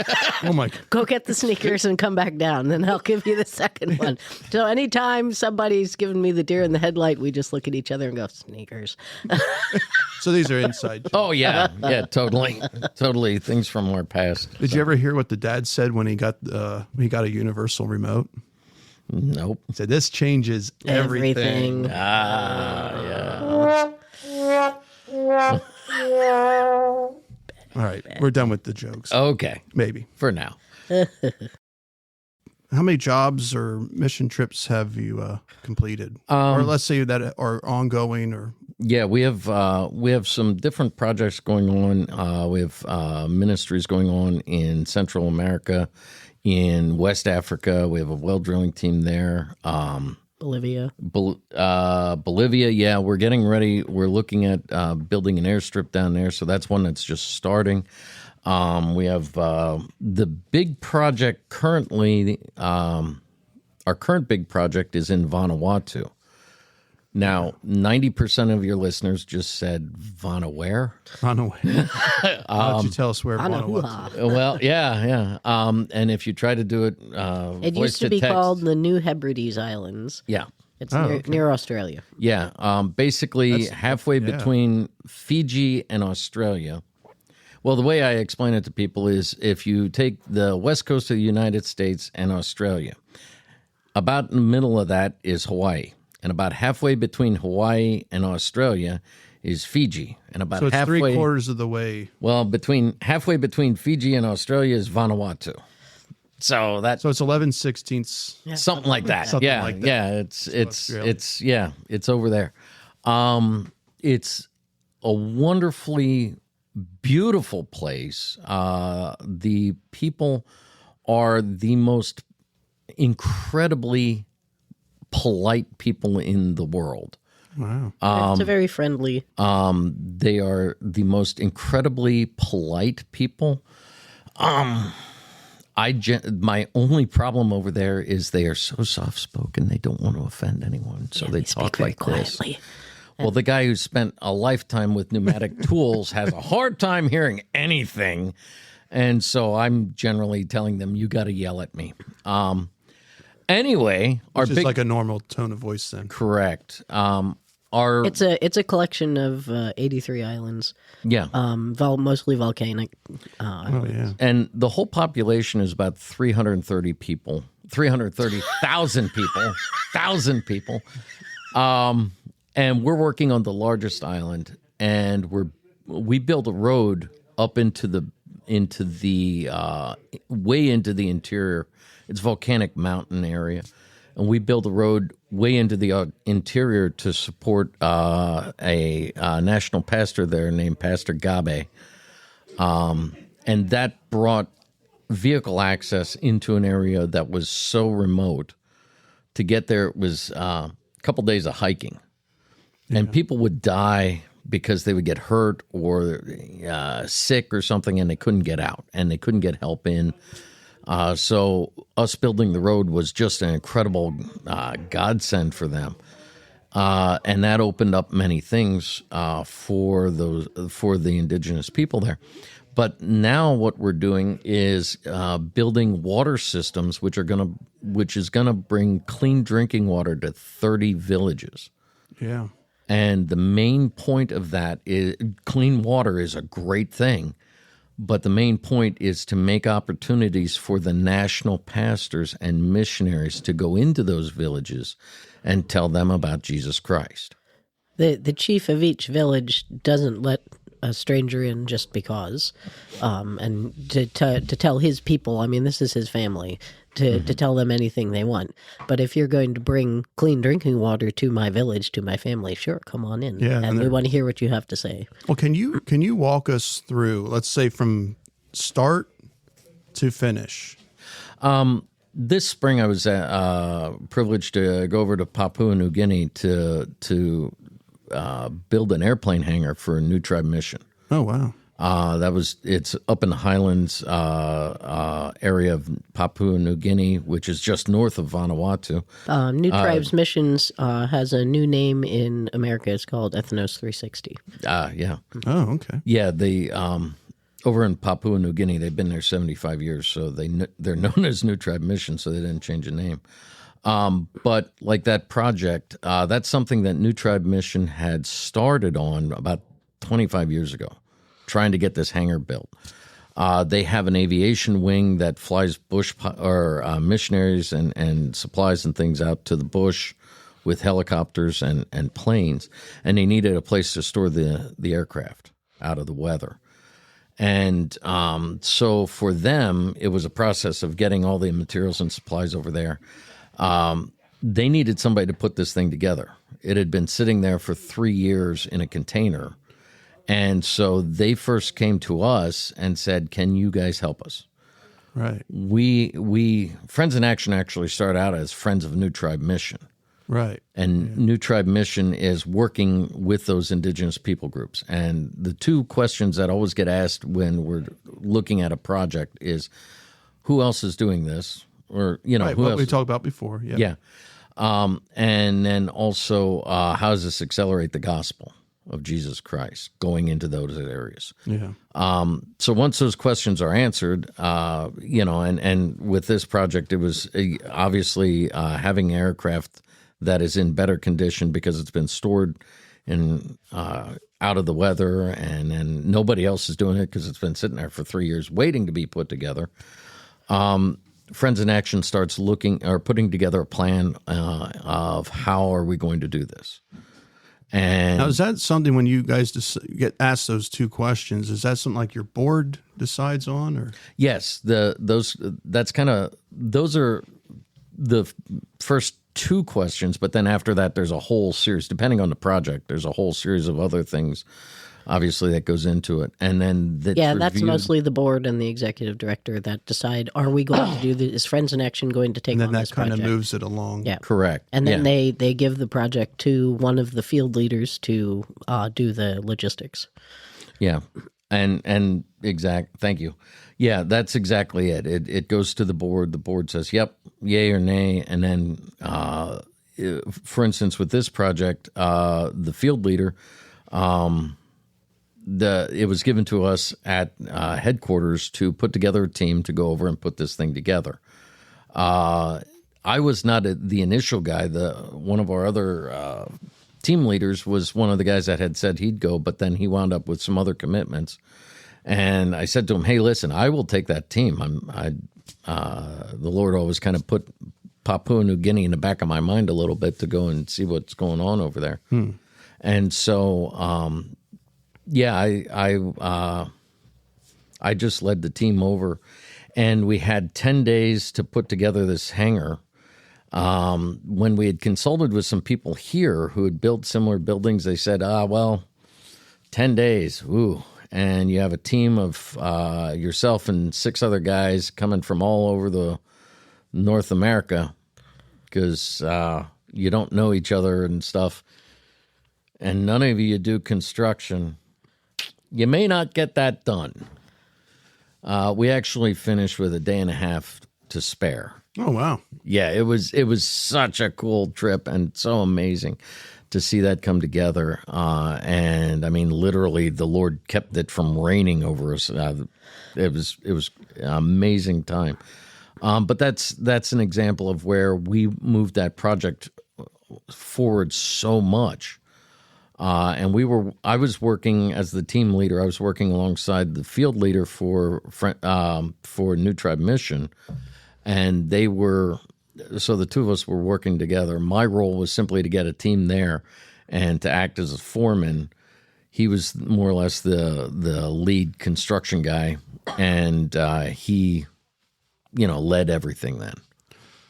Oh my God. Go get the sneakers and come back down, then I'll give you the second one. So anytime somebody's giving me the deer in the headlight, we just look at each other and go, sneakers. So these are inside jokes. Oh yeah, totally things from our past. Did you ever hear what the dad said when he got a universal remote? Nope. He said, this changes everything. Yeah. All right, we're done with the jokes. Okay, Maybe. for now. How many jobs or mission trips have you completed? Or let's say that are ongoing or... Yeah, we have some different projects going on. We have ministries going on in Central America, in West Africa. We have a well drilling team there. Bolivia. Bolivia, yeah, we're getting ready. We're looking at building an airstrip down there, so that's one that's just starting. We have the big project currently. Our current big project is in Vanuatu. Now, 90% of your listeners just said Vanuatu. Vanuatu. Why don't you tell us where Vanuatu? Well, yeah. And if you try to do it, It voice used to be text, called the New Hebrides Islands. Yeah. It's near Australia. Yeah, basically halfway between Fiji and Australia. Well, the way I explain it to people is if you take the west coast of the United States and Australia, about in the middle of that is Hawaii. And about halfway between Hawaii and Australia is Fiji. And about so it's halfway, 3/4 of the way. Well, halfway between Fiji and Australia is Vanuatu. So it's 11/16. Something like that. Something like that. Yeah, it's over there. It's a wonderfully beautiful place. The people are the most incredibly polite people in the world. Wow. It's a very friendly. They are the most incredibly polite people. My only problem over there is they are so soft-spoken. They don't want to offend anyone, so they talk very like this. quietly. Well, the guy who spent a lifetime with pneumatic tools has a hard time hearing anything, and so I'm generally telling them, "You got to yell at me." Anyway, Which is like a normal tone of voice then. Correct. It's a collection of 83 islands. Yeah. Mostly volcanic. And the whole population is about 330 people, 330,000 people, 1,000 people. And we're working on the largest island, and we built a road up into the way into the interior. It's volcanic mountain area. And we built a road way into the interior to support a national pastor there named Pastor Gabe. And that brought vehicle access into an area that was so remote. To get there, it was a couple days of hiking. Yeah. And people would die because they would get hurt or sick or something, and they couldn't get out, and they couldn't get help in. So us building the road was just an incredible godsend for them. And that opened up many things for the indigenous people there. But now what we're doing is building water systems which is gonna bring clean drinking water to 30 villages. Yeah. And the main point of that is clean water is a great thing. But the main point is to make opportunities for the national pastors and missionaries to go into those villages and tell them about Jesus Christ. The chief of each village doesn't let a stranger in just because, and to tell his people, I mean, this is his family, to tell them anything they want. But if you're going to bring clean drinking water to my village, to my family, sure, come on in. Yeah, and we want to hear what you have to say. Well, can you walk us through, let's say, from start to finish? This spring, I was privileged to go over to Papua New Guinea to build an airplane hangar for a New Tribe mission. Oh, wow. It's up in the highlands area of Papua New Guinea, which is just north of Vanuatu. New Tribes Missions has a new name in America. It's called Ethnos 360. Yeah. Oh, okay. Yeah, over in Papua New Guinea, they've been there 75 years, so they're known as New Tribe Mission, so they didn't change the name. But like that project, that's something that New Tribe Mission had started on about 25 years ago, trying to get this hangar built. They have an aviation wing that flies missionaries and supplies and things out to the bush with helicopters and planes, and they needed a place to store the aircraft out of the weather. And so for them, it was a process of getting all the materials and supplies over there. They needed somebody to put this thing together. It had been sitting there for 3 years in a container. And so they first came to us and said, "Can you guys help us?" Right. We Friends in Action actually started out as Friends of New Tribe Mission. Right. And New Tribe Mission is working with those indigenous people groups. And the two questions that always get asked when we're looking at a project is, who else is doing this? Or, who what else? we talked about before. Yeah. And then also, how does this accelerate the gospel of Jesus Christ going into those areas? Yeah. So once those questions are answered, and with this project, it was obviously having aircraft that is in better condition because it's been stored in out of the weather, and then nobody else is doing it because it's been sitting there for 3 years waiting to be put together. Friends in Action starts putting together a plan of how are we going to do this. And now, is that something when you guys get asked those two questions? Is that something like your board decides on, or? Yes, those are the first two questions, but then after that, there's a whole series. Depending on the project, there's a whole series of other things, obviously, that goes into it, and then that's mostly the board and the executive director that decide: are we going to do this? Is Friends in Action going to take on this project? And then that kind of moves it along. Yeah, correct. And then they give the project to one of the field leaders to do the logistics. Yeah, and thank you. Yeah, that's exactly it. It goes to the board. The board says, yep, yay or nay. And then, for instance, with this project, the field leader, it was given to us at headquarters to put together a team to go over and put this thing together. I was not the initial guy. One of our other team leaders was one of the guys that had said he'd go, but then he wound up with some other commitments. And I said to him, hey, listen, I will take that team. The Lord always kind of put Papua New Guinea in the back of my mind a little bit to go and see what's going on over there. And so, I just led the team over, and we had 10 days to put together this hangar. When we had consulted with some people here who had built similar buildings, they said, 10 days, ooh. And you have a team of yourself and 6 other guys coming from all over the North America because you don't know each other and stuff. And none of you do construction. You may not get that done. We actually finished with a day and a half to spare. Oh, wow. Yeah, it was such a cool trip and so amazing to see that come together. And I mean, literally, the Lord kept it from raining over us. It was an amazing time. But that's an example of where we moved that project forward so much. And I was working as the team leader. I was working alongside the field leader for New Tribe Mission, and so the two of us were working together. My role was simply to get a team there and to act as a foreman. He was more or less the lead construction guy, and he, led everything then.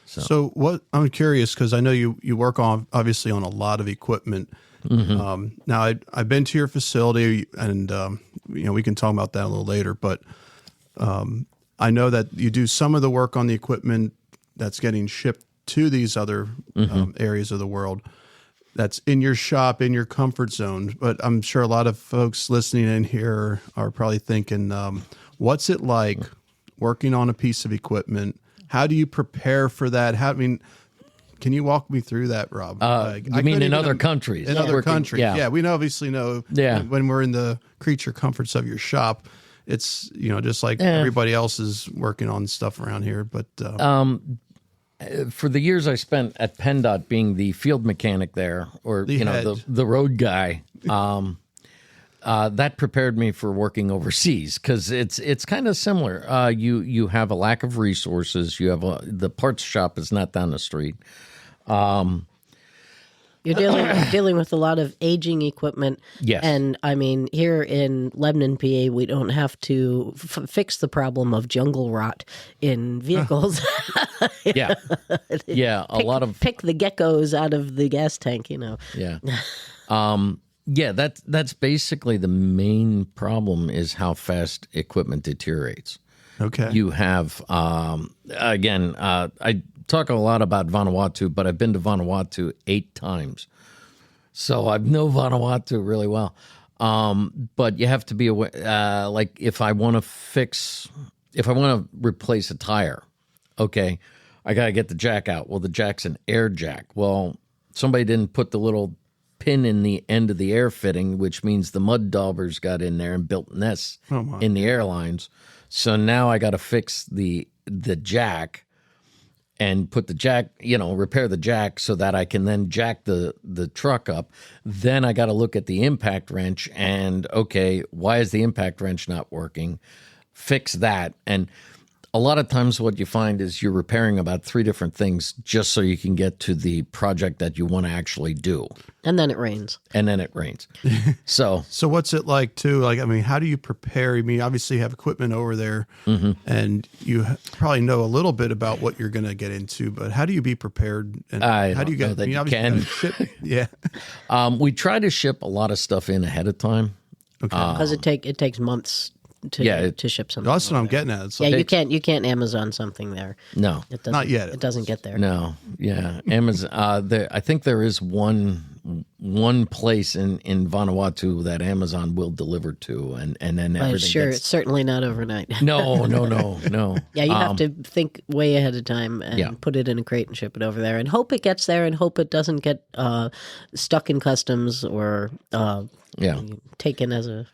So what I'm curious, because I know you work obviously on a lot of equipment. Mm-hmm. Now I've been to your facility, and we can talk about that a little later. But I know that you do some of the work on the equipment that's getting shipped to these other areas of the world. That's in your shop, in your comfort zone. But I'm sure a lot of folks listening in here are probably thinking, what's it like working on a piece of equipment? How do you prepare for that? Can you walk me through that, Rob? You mean in other countries? In other countries, yeah. We obviously know when we're in the creature comforts of your shop, it's, just like everybody else is working on stuff around here. But for the years I spent at PennDOT being the field mechanic there, or the road guy, that prepared me for working overseas because it's kind of similar. You have a lack of resources. You have the parts shop is not down the street. You're dealing with a lot of aging equipment. Yes. And I mean, here in Lebanon, PA, we don't have to fix the problem of jungle rot in vehicles. Yeah. Yeah. Pick the geckos out of the gas tank, Yeah. That's basically the main problem is how fast equipment deteriorates. Okay. You have, I talk a lot about Vanuatu, but I've been to Vanuatu 8 times. So I know Vanuatu really well. But you have to be aware, like if I want to replace a tire, okay, I got to get the jack out. Well, the jack's an air jack. Well, somebody didn't put the little pin in the end of the air fitting, which means the mud daubers got in there and built nests in the airlines. So now I got to fix the jack. and put the jack, repair the jack so that I can then jack the truck up. Then I got to look at the impact wrench and, okay, why is the impact wrench not working? Fix that. And a lot of times what you find is you're repairing about 3 different things just so you can get to the project that you want to actually do. And then it rains. So what's it like too? Like, I mean, how do you prepare? I mean, obviously you have equipment over there and you probably know a little bit about what you're going to get into, but how do you be prepared? And how do you get, that you obviously can. Ship, yeah. We try to ship a lot of stuff in ahead of time. Okay. Because it takes months to ship something. That's what I'm getting at. It's like, you can't Amazon something there. No, it doesn't, not yet. It doesn't get there. No, yeah, Amazon. I think there is one place in Vanuatu that Amazon will deliver to, and then everything. Sure, it's certainly not overnight. No. Yeah, you have to think way ahead of time and put it in a crate and ship it over there, and hope it gets there, and hope it doesn't get stuck in customs or taken as a.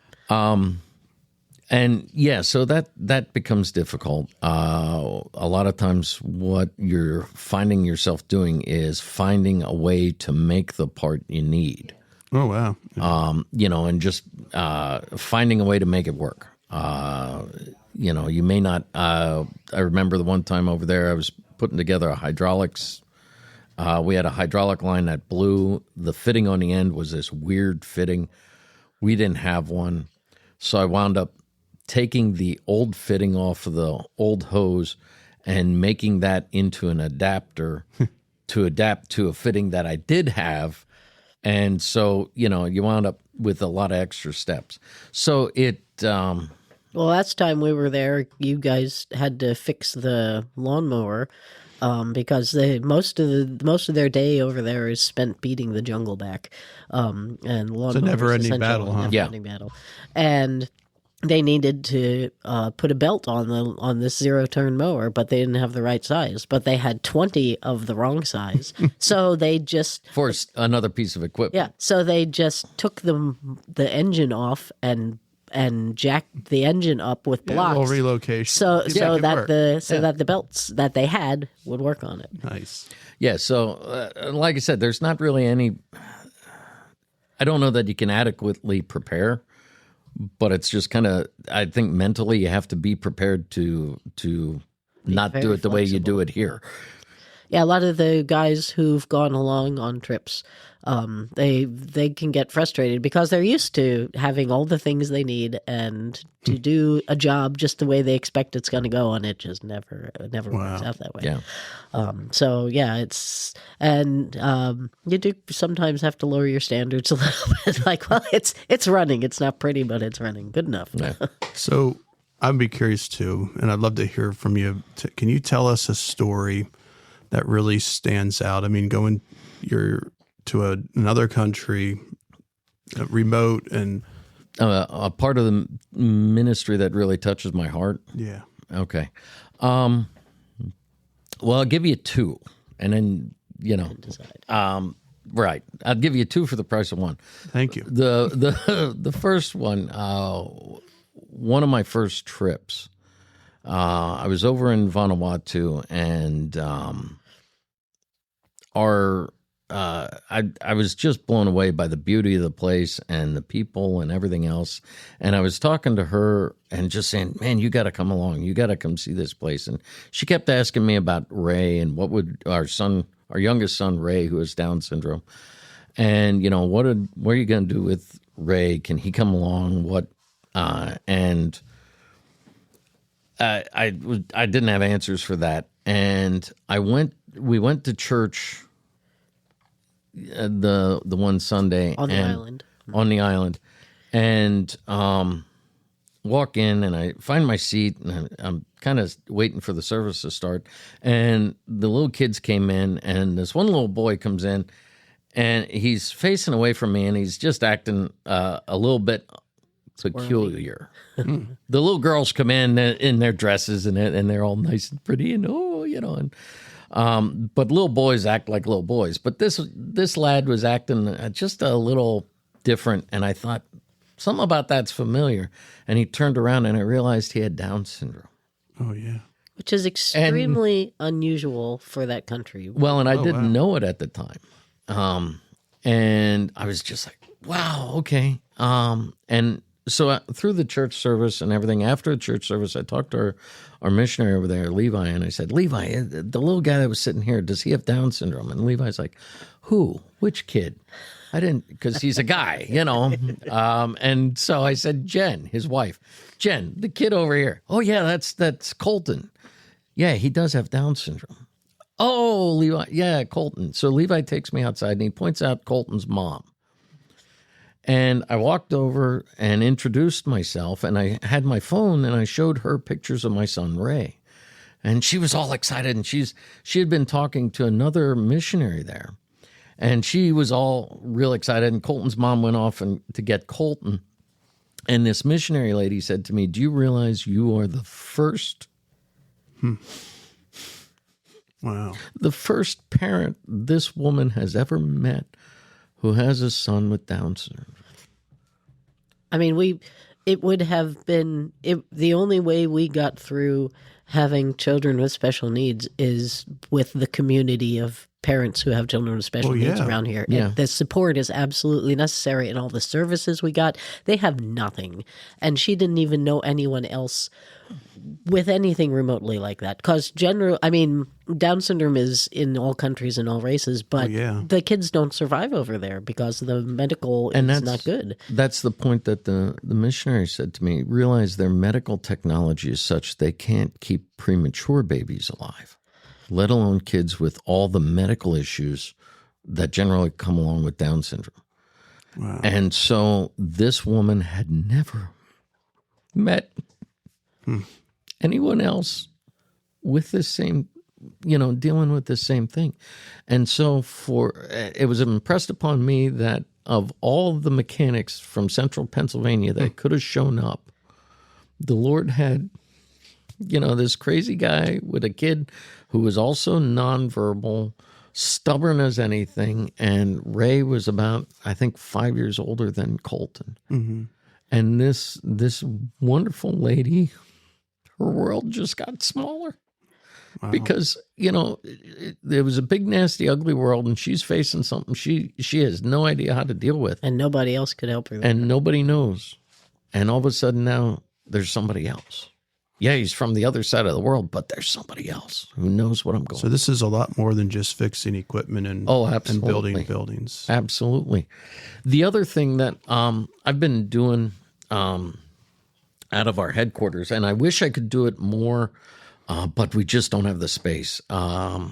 And so that becomes difficult. A lot of times what you're finding yourself doing is finding a way to make the part you need. Oh, wow. And just finding a way to make it work. You may not, I remember the one time over there I was putting together a hydraulics. We had a hydraulic line that blew. The fitting on the end was this weird fitting. We didn't have one. So I wound up taking the old fitting off of the old hose and making that into an adapter to adapt to a fitting that I did have. And so, you wound up with a lot of extra steps. So it... Well, last time we were there, you guys had to fix the lawnmower because most of their day over there is spent beating the jungle back. And it's a never-ending battle, huh? Never-ending battle. And they needed to put a belt on this zero-turn mower, but they didn't have the right size. But they had 20 of the wrong size, so they just forced another piece of equipment. Yeah, so they just took the engine off and jacked the engine up with blocks. A little relocation. So that the belts that they had would work on it. Nice. Yeah. So, like I said, there's not really any. I don't know that you can adequately prepare. But it's just kind of, I think mentally you have to be prepared to not do it the way you do it here. Yeah, a lot of the guys who've gone along on trips, they can get frustrated because they're used to having all the things they need and to do a job just the way they expect it's going to go, and it just never works out that way. Yeah. You do sometimes have to lower your standards a little bit. Like, well, it's running. It's not pretty, but it's running. Good enough. Yeah. So I'd be curious too, and I'd love to hear from you. Can you tell us a story that really stands out? I mean, you're to another country, remote, and a part of the ministry that really touches my heart. Yeah. Okay. Well, I'll give you 2, and then decide. Right. I'll give you 2 for the price of 1. Thank you. The first one, one of my first trips. I was over in Vanuatu, and I was just blown away by the beauty of the place and the people and everything else. And I was talking to her and just saying, man, you got to come along. You got to come see this place. And she kept asking me about Ray and what would our youngest son, Ray, who has Down syndrome. And, what are you going to do with Ray? Can he come along? And I didn't have answers for that. And we went to church the one Sunday on the island, and walk in, and I find my seat, and I'm kind of waiting for the service to start, and the little kids came in, and this one little boy comes in, and he's facing away from me, and he's just acting a little bit peculiar. The little girls come in their dresses, and they're all nice and pretty, and but little boys act like little boys. But this lad was acting just a little different, and I thought something about that's familiar. And he turned around, and I realized he had Down syndrome. Oh yeah. which is extremely unusual for that country. Well, and I didn't know it at the time. And I was just like, wow, okay. And so through the church service and everything, after the church service, I talked to our missionary over there, Levi, and I said, Levi, the little guy that was sitting here, does he have Down syndrome? And Levi's like, who? Which kid? I didn't, because he's a guy, you know. And so I said, Jen, his wife. Jen, the kid over here. Oh, yeah, that's Colton. Yeah, he does have Down syndrome. Oh, Levi, yeah, Colton. So Levi takes me outside, and he points out Colton's mom. And I walked over and introduced myself, and I had my phone, and I showed her pictures of my son, Ray. And she was all excited, and she had been talking to another missionary there. And she was all real excited, and Colton's mom went off to get Colton. And this missionary lady said to me, do you realize you are the first... Wow. The first parent this woman has ever met who has a son with Down syndrome. I mean, it would have been the only way we got through having children with special needs is with the community of parents who have children with special needs around here. Yeah. And the support is absolutely necessary, and all the services we got, they have nothing. And she didn't even know anyone else with anything remotely like that. Because Down syndrome is in all countries and all races, but the kids don't survive over there because the medical is not good. That's the point that the missionary said to me. Realize their medical technology is such they can't keep premature babies alive, let alone kids with all the medical issues that generally come along with Down syndrome. Wow. And so this woman had never met anyone else with this same, dealing with the same thing. And so it was impressed upon me that of all the mechanics from central Pennsylvania that could have shown up, the Lord had, this crazy guy with a kid who was also nonverbal, stubborn as anything. And Ray was about, I think, 5 years older than Colton. Mm-hmm. And this wonderful lady, her world just got smaller. Wow. Because, there was a big, nasty, ugly world, and she's facing something she has no idea how to deal with. And nobody else could help her. And nobody knows. And all of a sudden now there's somebody else. Yeah, he's from the other side of the world, but there's somebody else who knows what I'm going through. So this is a lot more than just fixing equipment and building buildings. Absolutely. The other thing that I've been doing out of our headquarters, and I wish I could do it more, but we just don't have the space. But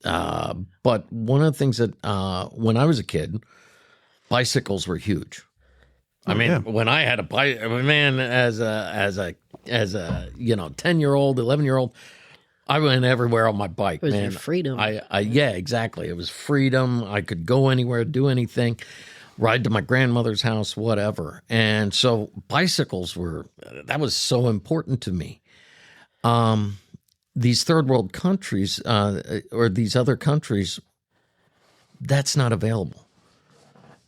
one of the things that when I was a kid, bicycles were huge. When I had a bike, man, as a 10-year-old, 11-year-old, I went everywhere on my bike. It was man. your freedom. Yeah, exactly. It was freedom. I could go anywhere, do anything, ride to my grandmother's house, whatever. And so bicycles that was so important to me. These third world countries or these other countries, that's not available.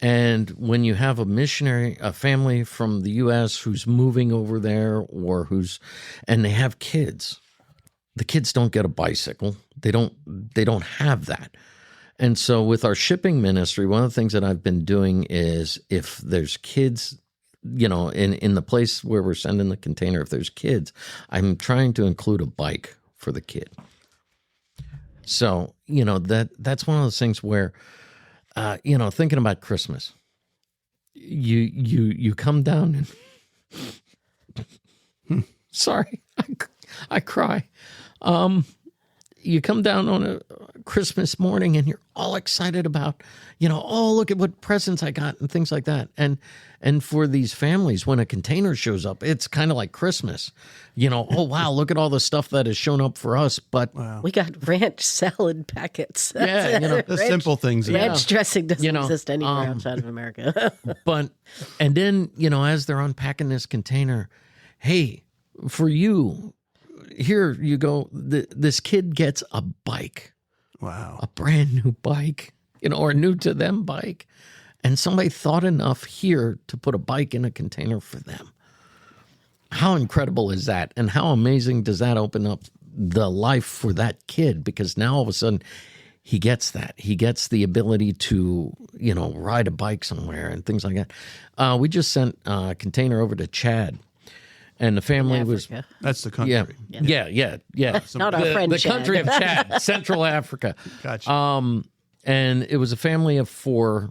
And when you have a family from the U.S. who's moving over there and they have kids, the kids don't get a bicycle. They don't have that. And so with our shipping ministry, one of the things that I've been doing is if there's kids, in the place where we're sending the container, if there's kids, I'm trying to include a bike for the kid. So, that's one of those things where, thinking about Christmas, you come down and sorry, I cry. You come down on a Christmas morning and you're all excited about, oh, look at what presents I got and things like that. And for these families, when a container shows up, it's kind of like Christmas. Oh, wow, look at all the stuff that has shown up for us. But we got ranch salad packets. The simple things. Ranch dressing doesn't exist anywhere outside of America. And then, as they're unpacking this container, hey, for you, here you go. This kid gets a bike. Wow. A brand new bike, or a new to them bike. And somebody thought enough here to put a bike in a container for them. How incredible is that? And how amazing does that open up, the life for that kid, because now all of a sudden he gets that. He gets the ability to, ride a bike somewhere and things like that. We just sent a container over to Chad, and the family was... That's the country. Yeah. Not our friend the Chad. country of Chad, Central Africa. Gotcha. And it was a family of four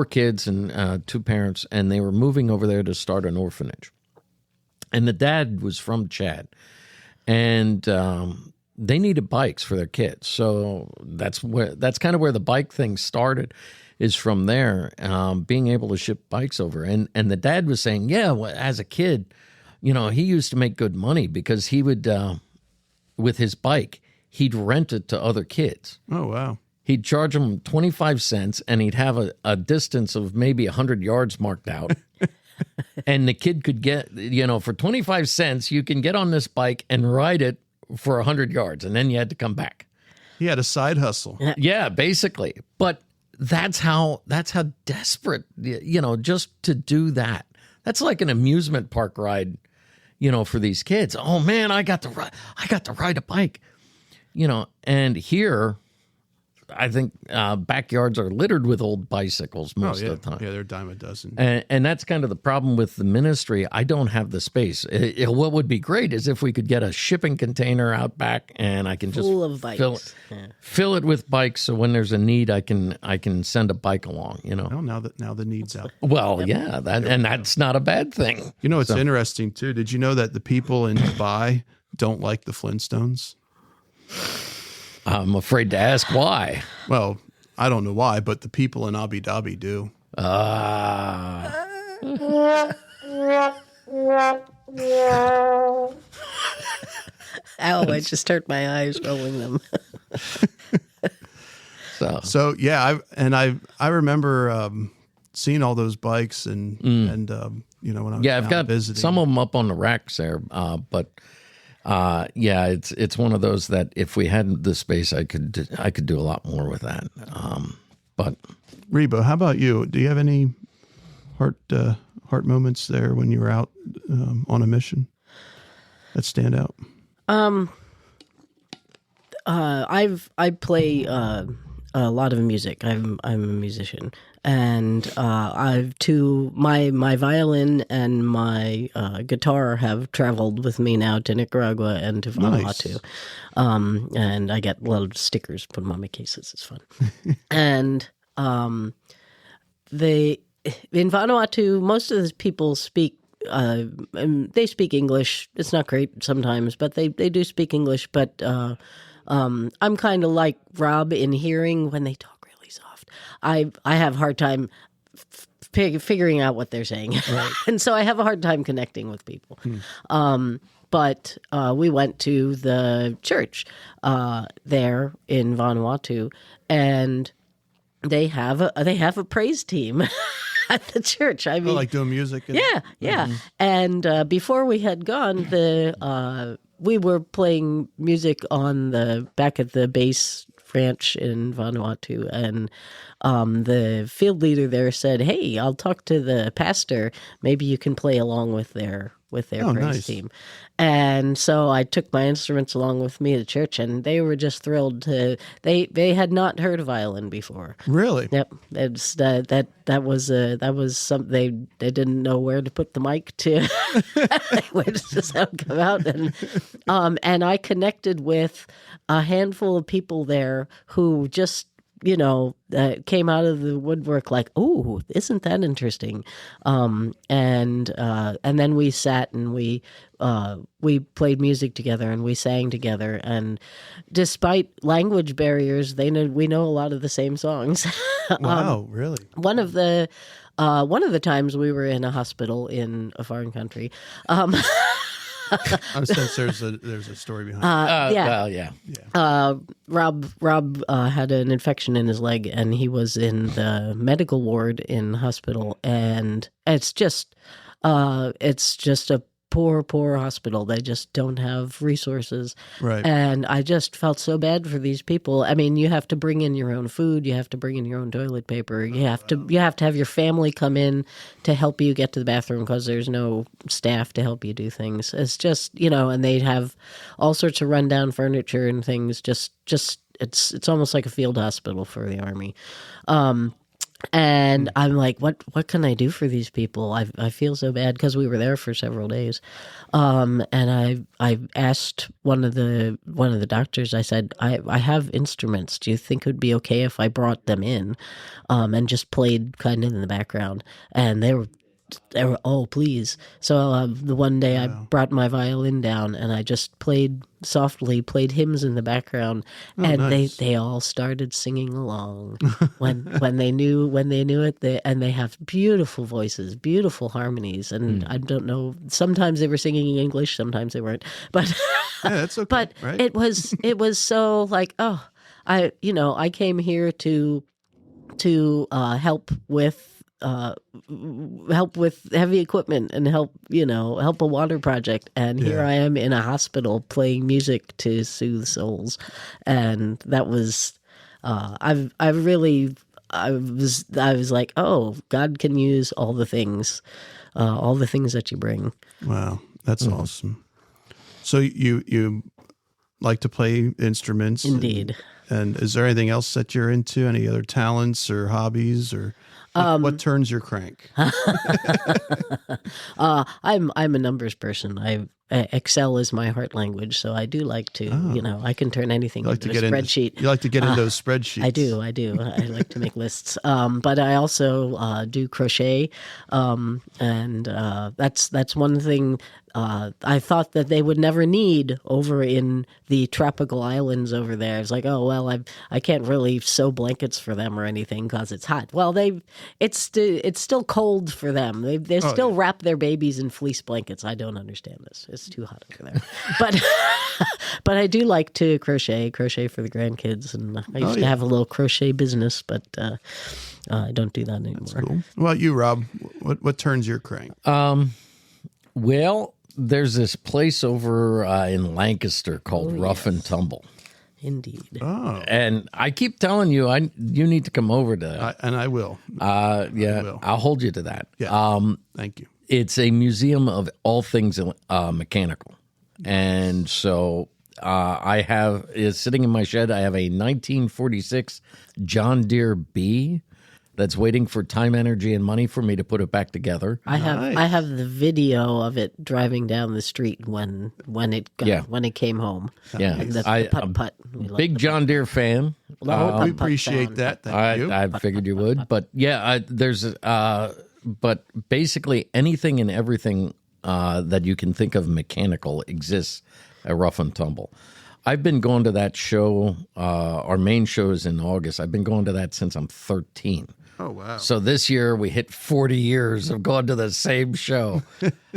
kids and 2 parents, and they were moving over there to start an orphanage. And the dad was from Chad, and they needed bikes for their kids. So that's kind of where the bike thing started, is from there, being able to ship bikes over. And the dad was saying, as a kid, he used to make good money because he would, with his bike, he'd rent it to other kids. Oh, wow. He'd charge them 25 cents, and he'd have a distance of maybe 100 yards marked out. And the kid could get, for 25 cents, you can get on this bike and ride it for 100 yards, and then you had to come back. He had a side hustle. Yeah, basically. But that's how desperate, just to do that. That's like an amusement park ride, for these kids. Oh man, I got to ride a bike. And here, I think backyards are littered with old bicycles most of the time. Yeah, they're a dime a dozen. And that's kind of the problem with the ministry. I don't have the space. What would be great is if we could get a shipping container out back, and I can just full of bikes. Fill it with bikes, so when there's a need, I can send a bike along. Well, now the need's out. Well, yeah, that's not a bad thing. It's interesting too. Did you know that the people in Dubai don't like the Flintstones? I'm afraid to ask why. Well, I don't know why, but the people in Abu Dhabi do. Ow, I just hurt my eyes rolling them. So yeah, I remember seeing all those bikes and when I was I've got visiting. some of them up on the racks there, but it's one of those that if we had the space, I could do a lot more with that. But Reba, how about you? Do you have any heart moments there when you were out on a mission that stand out? I play a lot of music. I'm a musician, and my violin and my guitar have traveled with me now to Nicaragua and to Vanuatu. Nice. And I get a lot of stickers, put them on my cases. It's fun. And in Vanuatu, most of the people speak. They speak English. It's not great sometimes, but they do speak English. But I'm kind of like Rob in hearing when they talk really soft. I have a hard time figuring out what they're saying, right. And so I have a hard time connecting with people. But we went to the church there in Vanuatu, and they have a praise team at the church. I mean, like doing music. Yeah. Mm-hmm. And before we had gone, we were playing music on the back at the base ranch in Vanuatu, and the field leader there said, "Hey, I'll talk to the pastor. Maybe you can play along with their praise nice. team." And so I took my instruments along with me to church, and they were just thrilled to. They had not heard a violin before. Really? Yep. It's that was something they didn't know where to put the mic to, where does the sound come out, and I connected with a handful of people there who just came out of the woodwork like, "Oh, isn't that interesting?" And then we sat and we played music together and we sang together. And despite language barriers, we know a lot of the same songs. Wow, really? One of the times we were in a hospital in a foreign country. Since there's a story behind it. Well, yeah. Rob had an infection in his leg, and he was in the medical ward in the hospital, and it's just a poor hospital. They just don't have resources. Right. And I just felt so bad for these people. I mean, you have to bring in your own food. You have to bring in your own toilet paper. You have to have your family come in to help you get to the bathroom because there's no staff to help you do things. It's just, and they'd have all sorts of rundown furniture and things. Just it's almost like a field hospital for the Army. And I'm like, what can I do for these people? I feel so bad because we were there for several days. And I asked one of the doctors, I said, I have instruments. Do you think it would be okay if I brought them in and just played kind of in the background? And they were, oh, please. So the one day I brought my violin down and I just played hymns in the background, and nice. they all started singing along when they knew it. And they have beautiful voices, beautiful harmonies, and I don't know. Sometimes they were singing in English, sometimes they weren't. But yeah, that's okay. But right? it was so like, oh, I came here to help with heavy equipment and help a water project, and here I am in a hospital playing music to soothe souls, and that was I was like, oh, God can use all the things that you bring. Wow, that's awesome. So you like to play instruments? Indeed. And is there anything else that you're into? Any other talents or hobbies, or what turns your crank? I'm a numbers person. Excel is my heart language, so I do like to, I can turn anything into a spreadsheet. You like to get in those spreadsheets. I do. I like to make lists. But I also do crochet, and that's one thing I thought that they would never need over in the tropical islands over there. It's like, oh, well, I can't really sew blankets for them or anything because it's hot. Well, it's still cold for them. They still wrap their babies in fleece blankets. I don't understand this. It's too hot over there. But I do like to crochet for the grandkids, and I used to have a little crochet business, but I don't do that anymore. That's cool. What about you, Rob? What turns your crank? Well, there's this place over in Lancaster called Rough and Tumble. Indeed. Oh. And I keep telling you, you need to come over to that. And I will. I'll hold you to that. Yeah. Thank you. It's a museum of all things mechanical. And so is sitting in my shed, I have a 1946 John Deere B that's waiting for time, energy, and money for me to put it back together. I have the video of it driving down the street when it came home. Yeah, the putt-putt. Big John Deere fan. We appreciate that. Thank you. I figured you would, but yeah, but basically anything and everything that you can think of mechanical exists at Rough and Tumble. I've been going to that show. Our main show is in August. I've been going to that since I'm 13. Oh, wow. So this year we hit 40 years of going to the same show.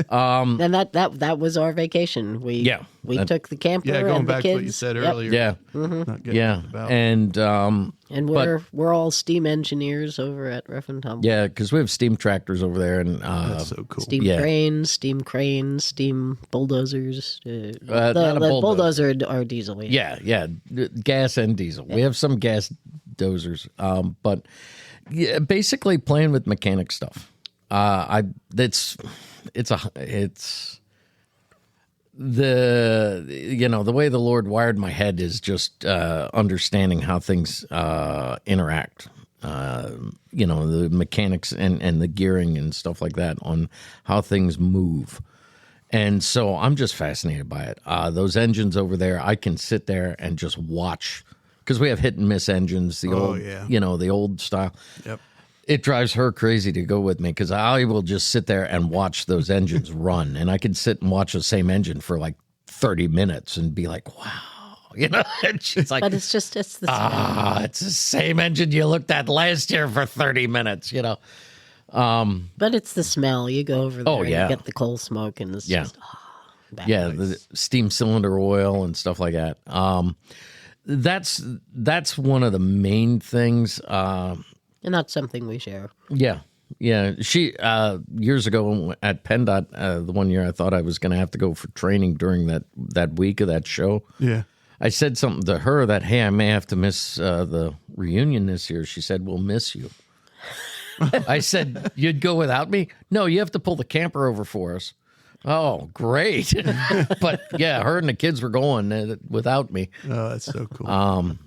And that was our vacation. We took the camper going and the back kids. to what you said earlier. Yeah. Not getting Yeah. about. And we're all steam engineers over at Rough and Tumble. Yeah, because we have steam tractors over there. And That's so cool. Steam cranes, steam bulldozers. Not a bulldozer or diesel. Yeah, gas and diesel. We have some gas dozers, but yeah, basically playing with mechanic stuff. It's the way the Lord wired my head is just understanding how things interact. The mechanics and the gearing and stuff like that on how things move. And so I'm just fascinated by it. Those engines over there, I can sit there and just watch, because we have hit and miss engines, the old style. Yep. It drives her crazy to go with me, because I will just sit there and watch those engines run. And I can sit and watch the same engine for like 30 minutes and be like, wow. And she's like, but it's the same. It's the same engine you looked at last year for 30 minutes, But it's the smell. You go over there and you get the coal smoke, and it's just, the steam cylinder oil and stuff like that. That's one of the main things. and that's something we share. Yeah. Yeah. She years ago at PennDOT, the one year I thought I was going to have to go for training during that week of that show. Yeah. I said something to her that, hey, I may have to miss the reunion this year. She said, we'll miss you. I said, you'd go without me? No, you have to pull the camper over for us. Oh, great. But yeah, her and the kids were going without me. Oh, that's so cool.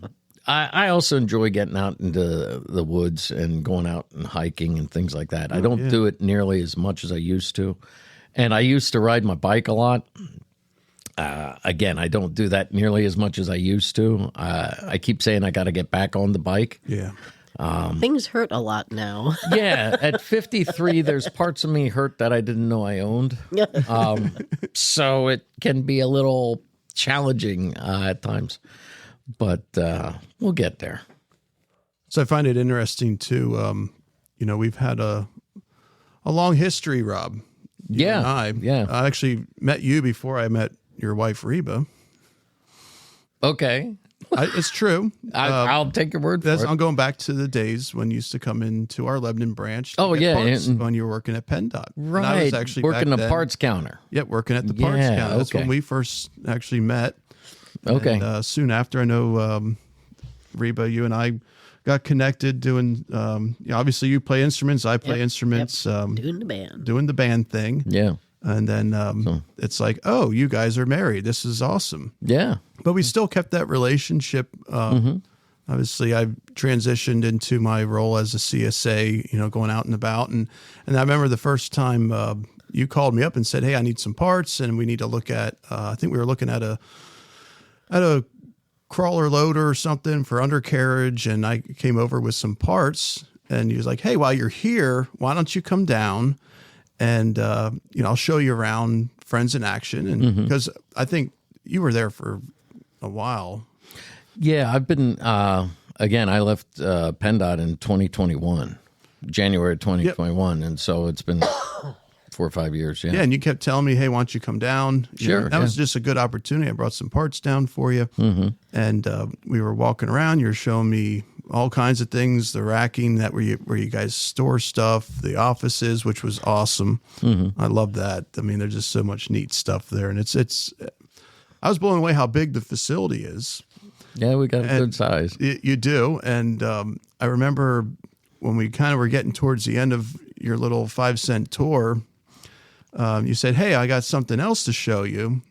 I also enjoy getting out into the woods and going out and hiking and things like that. I don't do it nearly as much as I used to. And I used to ride my bike a lot. Again, I don't do that nearly as much as I used to. I keep saying I got to get back on the bike. Yeah. Things hurt a lot now. Yeah, at 53, there's parts of me hurt that I didn't know I owned. So it can be a little challenging at times, but we'll get there. So I find it interesting too. We've had a long history, Rob. You and I actually met you before I met your wife, Reba. Okay. It's true. I'll take your word for it. I'm going back to the days when you used to come into our Lebanon branch. When you were working at PennDOT. Right. And I was actually working the parts counter. Yeah, working at the parts counter. That's when we first actually met. Okay. And, soon after, I know, Reba, you and I got connected doing, obviously you play instruments, I play instruments. Doing the band thing. Yeah. And then it's like, oh, you guys are married. This is awesome. Yeah. But we still kept that relationship. Obviously, I've transitioned into my role as a CSA, going out and about. And I remember the first time you called me up and said, hey, I need some parts and we need to look at, I think we were looking at a crawler loader or something for undercarriage. And I came over with some parts and he was like, hey, while you're here, why don't you come down? And, I'll show you around Friends in Action. And because I think you were there for a while. Yeah, I've been, again, I left PennDOT in 2021, January 2021. And so it's been 4 or 5 years. Yeah. Yeah. And you kept telling me, hey, why don't you come down? Sure. That was just a good opportunity. I brought some parts down for you. And we were walking around. You were showing me all kinds of things, the racking where you guys store stuff, the offices, which was awesome. I love that. I mean, there's just so much neat stuff there. And it's I was blown away how big the facility is. Yeah, we got a good size. You do. And I remember when we kind of were getting towards the end of your little 5-cent tour, you said, hey, I got something else to show you.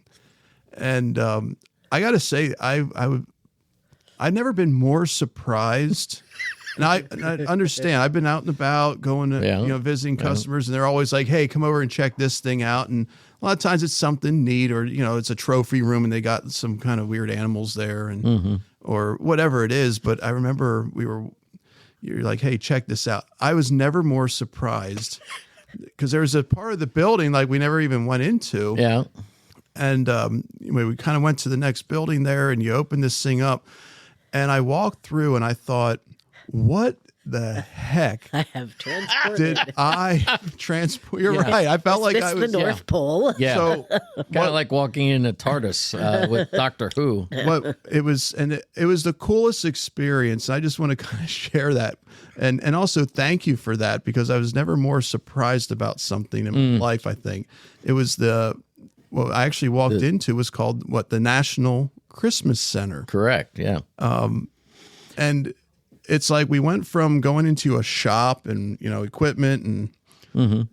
And I got to say, I've never been more surprised. And I understand. I've been out and about going to, visiting customers, and they're always like, hey, come over and check this thing out. And a lot of times it's something neat, or, it's a trophy room and they got some kind of weird animals there and or whatever it is. But I remember you're like, hey, check this out. I was never more surprised because there was a part of the building like we never even went into. Yeah. And we kind of went to the next building there, and you open this thing up. And I walked through and I thought, what the heck I have transported. did I transport? You're right. I felt like I was the North Pole. Yeah. So Kind of like walking in a TARDIS with Doctor Who. what it was, and it was the coolest experience. I just want to kind of share that, and also thank you for that, because I was never more surprised about something in my life. I think it was what I actually walked into was called the National Christmas Center. Correct. Yeah. And it's like we went from going into a shop and, equipment and,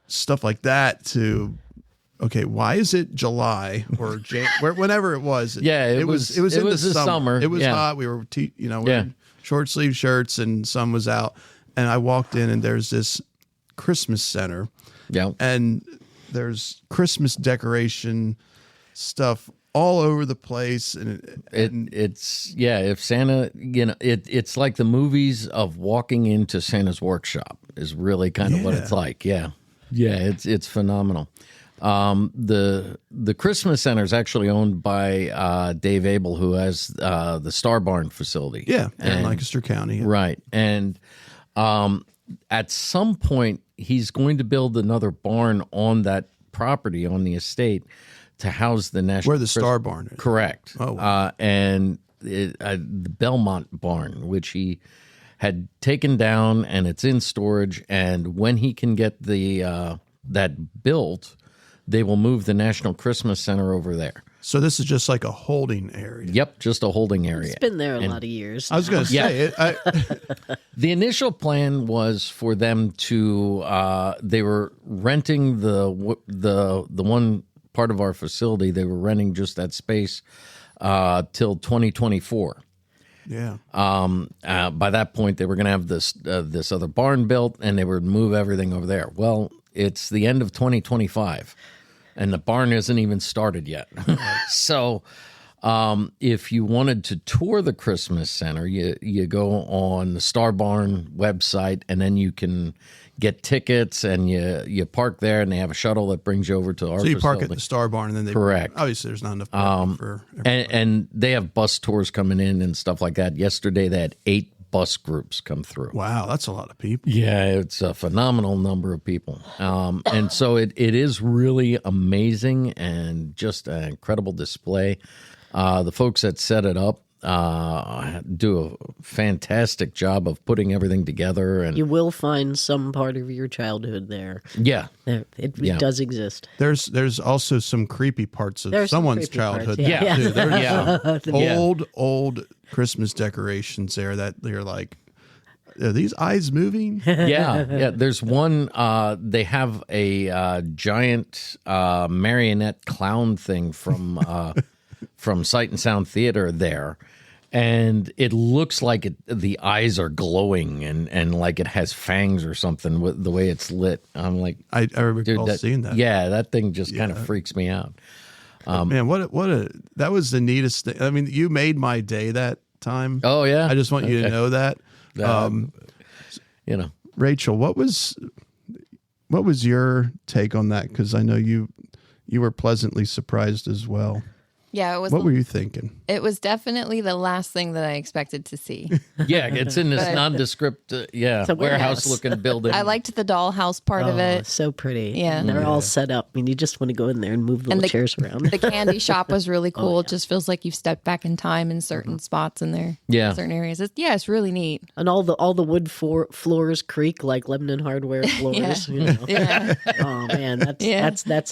stuff like that to, okay, why is it July or whenever it was? Yeah, it was in the summer. It was hot. We were, wearing short sleeve shirts and sun was out. And I walked in and there's this Christmas center. Yeah. And there's Christmas decoration stuff all over the place, and if Santa, it's like the movies of walking into Santa's workshop is really kind of what it's like. Yeah, it's phenomenal. The Christmas Center is actually owned by Dave Abel, who has the Star Barn facility. Yeah, in Lancaster County. Yeah. Right, and at some point he's going to build another barn on that property, on the estate, to house the National... Where the Star Barn is. Correct. Oh, wow. And the Belmont Barn, which he had taken down, and it's in storage. And when he can get the that built, they will move the National Christmas Center over there. So this is just like a holding area. Yep, just a holding area. It's been there a lot of years. I was going to say The initial plan was for them to. They were renting the one part of our facility. They were renting just that space till 2024. Yeah. By that point, they were going to have this other barn built, and they would move everything over there. Well, it's the end of 2025, and the barn isn't even started yet. So, if you wanted to tour the Christmas Center, you go on the Star Barn website, and then you can get tickets, and you park there, and they have a shuttle that brings you over to our So you park facility. at the Star Barn, and then they Correct. Obviously, there's not enough parking for everybody. And they have bus tours coming in and stuff like that. Yesterday, they had 8 bus groups come through. Wow, that's a lot of people. Yeah, it's a phenomenal number of people. And so it is really amazing and just an incredible display. The folks that set it up do a fantastic job of putting everything together. And You will find some part of your childhood there. yeah, It does exist. There's also some creepy parts of There's some someone's creepy parts, childhood. yeah. too. There's Yeah. some old Christmas decorations there that you're like, are these eyes moving? yeah. There's one. They have a giant marionette clown thing from Sight and Sound Theater there, and it looks like the eyes are glowing and like it has fangs or something with the way it's lit. I'm like, I recall dude, seeing that. Yeah, that thing just kind of freaks me out. Man, that was the neatest thing. I mean, you made my day that time. Oh yeah, I just want you to know that. You know, Rachel, what was your take on that? Because I know you were pleasantly surprised as well. Yeah, it was. What were you thinking? It was definitely the last thing that I expected to see. yeah, it's in this nondescript, a warehouse-looking building. I liked the dollhouse part of it. So pretty. Yeah. And they're all set up. I mean, you just want to go in there and move the little chairs around. The candy shop was really cool. It just feels like you've stepped back in time in certain spots in there. Yeah. Certain areas. It's really neat. And all the wood floors creak like Lebanon hardware floors. You know? Yeah. Oh man, that's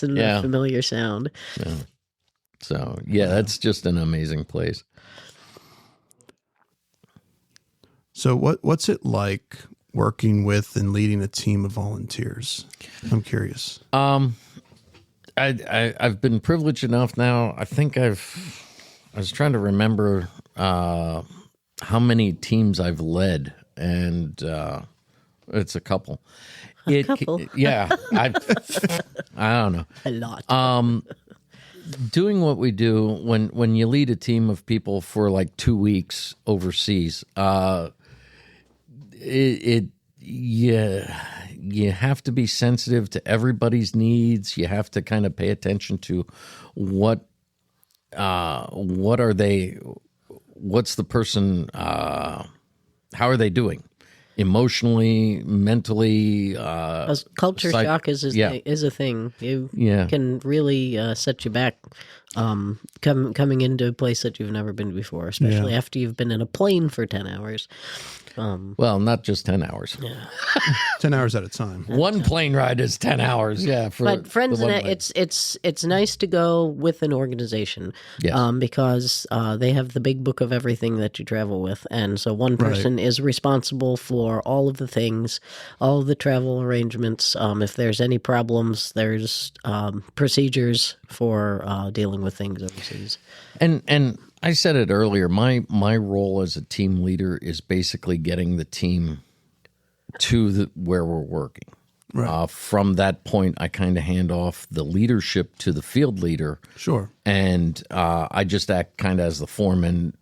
a familiar sound. Yeah. So, that's just an amazing place. So what's it like working with and leading a team of volunteers? I'm curious. I've been privileged enough now. I think I was trying to remember how many teams I've led, and it's a couple. Couple? Yeah. I don't know. A lot. Doing what we do when you lead a team of people for like 2 weeks overseas, you have to be sensitive to everybody's needs. You have to kind of pay attention to what are they, what's the person, how are they doing? Emotionally, mentally, culture shock is a thing. You can really set you back coming into a place that you've never been before, especially after you've been in a plane for 10 hours. Well, not just 10 hours. 10 hours at a time. One plane ride is 10 hours. Yeah. But friends, it's nice to go with an organization because they have the big book of everything that you travel with. And so one person is responsible for all of the things, all of the travel arrangements. If there's any problems, there's procedures for dealing with things overseas. And I said it earlier, my role as a team leader is basically getting the team to where we're working. Right. From that point, I kind of hand off the leadership to the field leader. Sure. And I just act kind of as the foreman.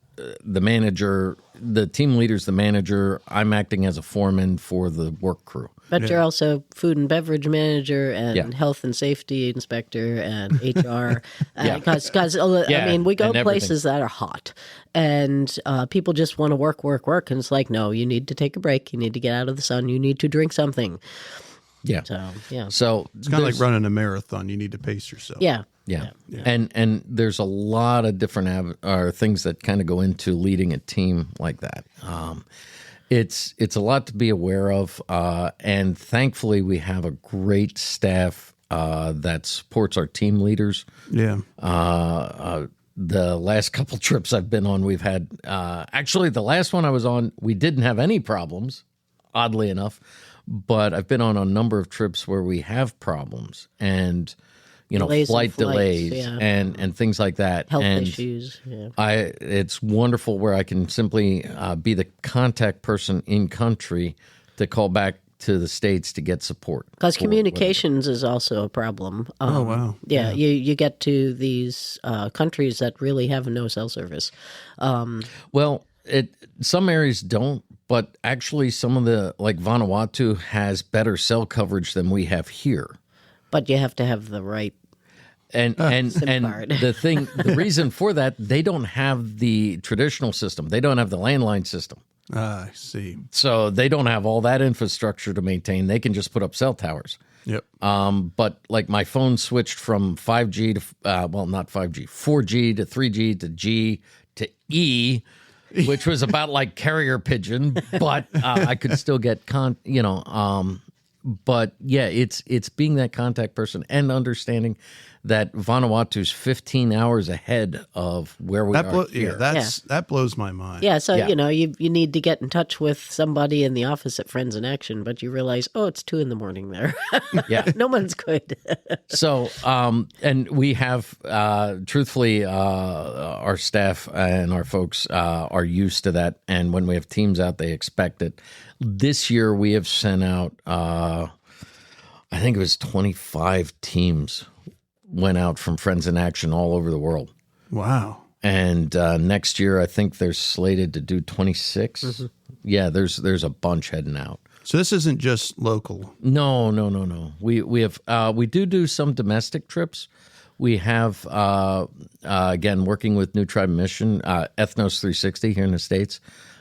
The manager, the team leader's the manager. I'm acting as a foreman for the work crew. But you're also food and beverage manager and health and safety inspector and HR. Because I mean, we go places that are hot and people just want to work. And it's like, no, you need to take a break. You need to get out of the sun. You need to drink something. Yeah. So it's kind of like running a marathon. You need to pace yourself. Yeah. And there's a lot of different things that kind of go into leading a team like that. It's a lot to be aware of, and thankfully we have a great staff that supports our team leaders. Yeah. The last couple trips I've been on, we've had actually the last one I was on, we didn't have any problems, oddly enough. But I've been on a number of trips where we have problems and, Delays in flight flights, delays yeah. and things like that. Health and issues. Yeah. It's wonderful where I can simply be the contact person in country to call back to the States to get support. Because communications is also a problem. Oh, wow. Yeah, you get to these countries that really have no cell service. Well, some areas don't, but actually some of the, like Vanuatu has better cell coverage than we have here. But you have to have the right. And card. the reason for that, they don't have the traditional system. They don't have the landline system. I see. So they don't have all that infrastructure to maintain. They can just put up cell towers. Yep. But like my phone switched from 5G to, not 5G, 4G to 3G to G to E, which was about like carrier pigeon, but I could still get but yeah, it's being that contact person and understanding that Vanuatu's 15 hours ahead of where we are here. That blows my mind. Yeah, so you need to get in touch with somebody in the office at Friends in Action, but you realize, it's 2 a.m. there. Yeah, no one's good. So, and we have, truthfully, our staff and our folks are used to that, and when we have teams out, they expect it. This year, we have sent out, I think it was 25 teams went out from Friends in Action all over the world. Wow. And next year, I think they're slated to do 26. Mm-hmm. Yeah, there's a bunch heading out. So this isn't just local. No. We have we do some domestic trips. We have again working with New Tribe Mission, Ethnos 360 here in the States.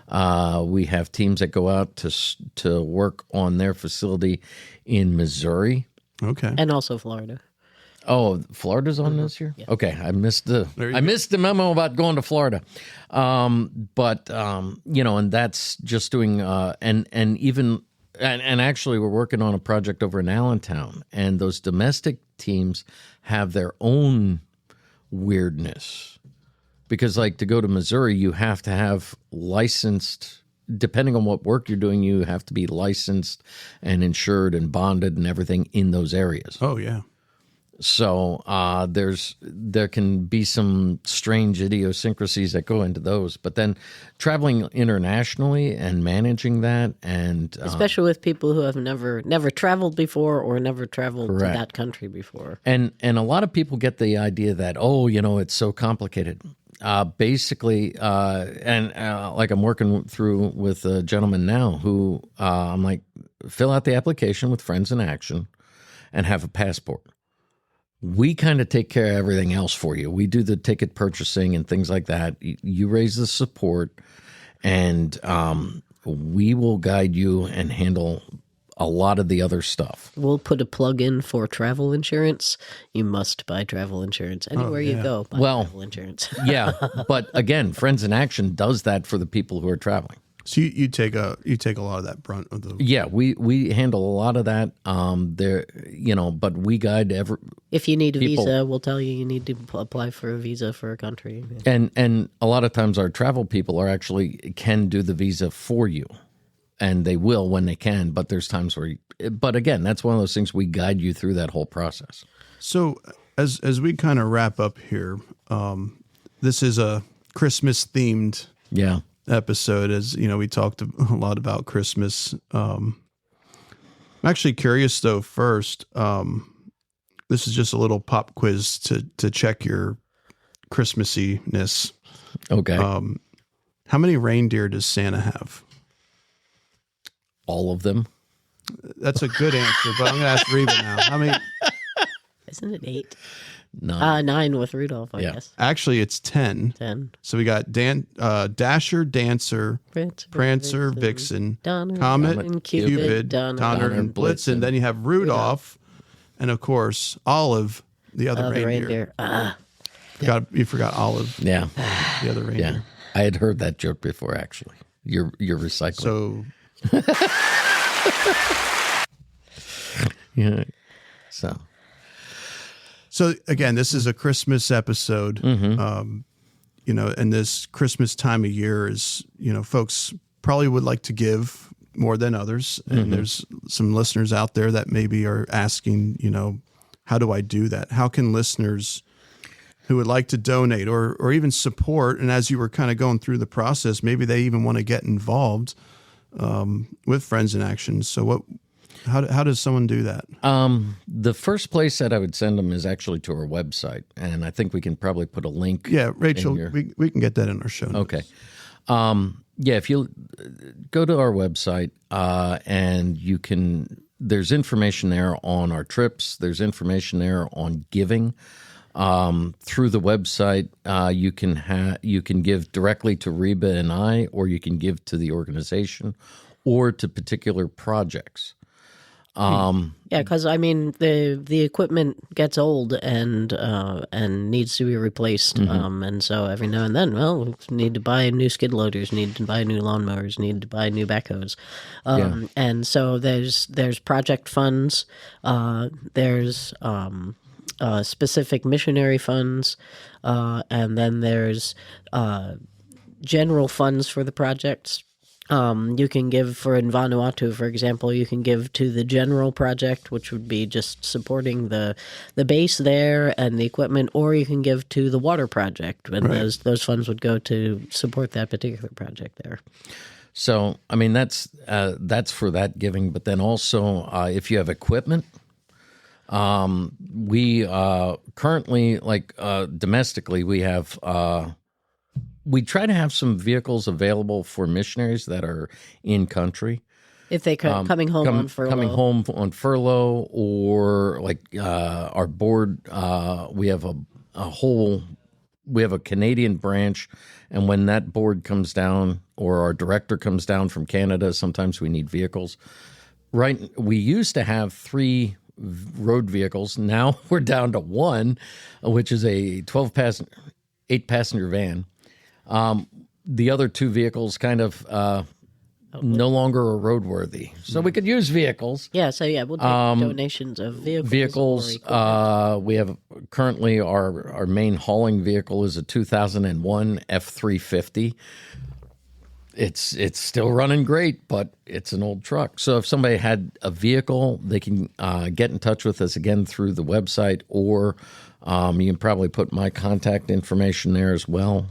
We have teams that go out to work on their facility in Missouri. Okay. And also Florida. Oh, Florida's on this year? Yeah. Okay, I missed the memo about going to Florida. But and that's just doing and actually we're working on a project over in Allentown, and those domestic teams have their own weirdness. Because like to go to Missouri, you have to have licensed, depending on what work you're doing, you have to be licensed and insured and bonded and everything in those areas. Oh, yeah. So there can be some strange idiosyncrasies that go into those. But then traveling internationally and managing that, and especially with people who have never traveled before or never traveled correct. To that country before. And a lot of people get the idea that, it's so complicated. Basically, like I'm working through with a gentleman now who I'm like, fill out the application with Friends in Action and have a passport. We kind of take care of everything else for you. We do the ticket purchasing and things like that. You raise the support, and we will guide you and handle a lot of the other stuff. We'll put a plug in for travel insurance. You must buy travel insurance. Anywhere you go, buy travel insurance. Yeah, but again, Friends in Action does that for the people who are traveling. So you take a lot of that brunt of the. Yeah, we handle a lot of that. But we guide if you need a visa, we'll tell you need to apply for a visa for a country. And a lot of times our travel people can do the visa for you, and they will when they can. But there's times where, but again, that's one of those things we guide you through that whole process. So as we kind of wrap up here, this is a Christmas themed. Yeah. Episode, as we talked a lot about Christmas. I'm actually curious though. First, this is just a little pop quiz to check your Christmassiness. Okay. How many reindeer does Santa have? All of them. That's a good answer, but I'm going to ask Reba now. How many? Isn't it 8? 9. 9 with Rudolph, I guess. Actually, it's 10. 10. So we got Dasher, Dancer, Prancer, Vixen, Donner, Comet, Cupid, Donner, and Blitzen. Then you have Rudolph, and of course, Olive, the other reindeer. You forgot Olive. Yeah. The other reindeer. Yeah. I had heard that joke before, actually. Your recycling. So yeah. So again, this is a Christmas episode. And this Christmas time of year is, folks probably would like to give more than others. And there's some listeners out there that maybe are asking, how do I do that? How can listeners who would like to donate or even support, and as you were kind of going through the process, maybe they even want to get involved with Friends in Action. So how does someone do that? The first place that I would send them is actually to our website, and I think we can probably put a link. Yeah, Rachel, we can get that in our show notes. Okay. If you go to our website and there's information there on our trips. There's information there on giving. Through the website, you can give directly to Reba and I, or you can give to the organization or to particular projects. Because the equipment gets old and needs to be replaced, and so every now and then, we need to buy new skid loaders, need to buy new lawnmowers, need to buy new backhoes, and so there's project funds, there's specific missionary funds, and then there's general funds for the projects. You can give in Vanuatu, for example, you can give to the general project, which would be just supporting the base there and the equipment, or you can give to the water project, and those funds would go to support that particular project there. So, that's for that giving, but then also if you have equipment, we currently, domestically, we have... we try to have some vehicles available for missionaries that are in country. If they coming home on furlough. Coming home on furlough, or our board, we have we have a Canadian branch, and when that board comes down or our director comes down from Canada, sometimes we need vehicles. Right, we used to have 3 road vehicles. Now we're down to 1, which is a 8-passenger van. The other 2 vehicles kind of no longer are roadworthy, so we could use vehicles. We'll take donations of vehicles. We have currently our main hauling vehicle is a 2001 F350. It's still running great, but it's an old truck. So if somebody had a vehicle, they can get in touch with us again through the website, or you can probably put my contact information there as well.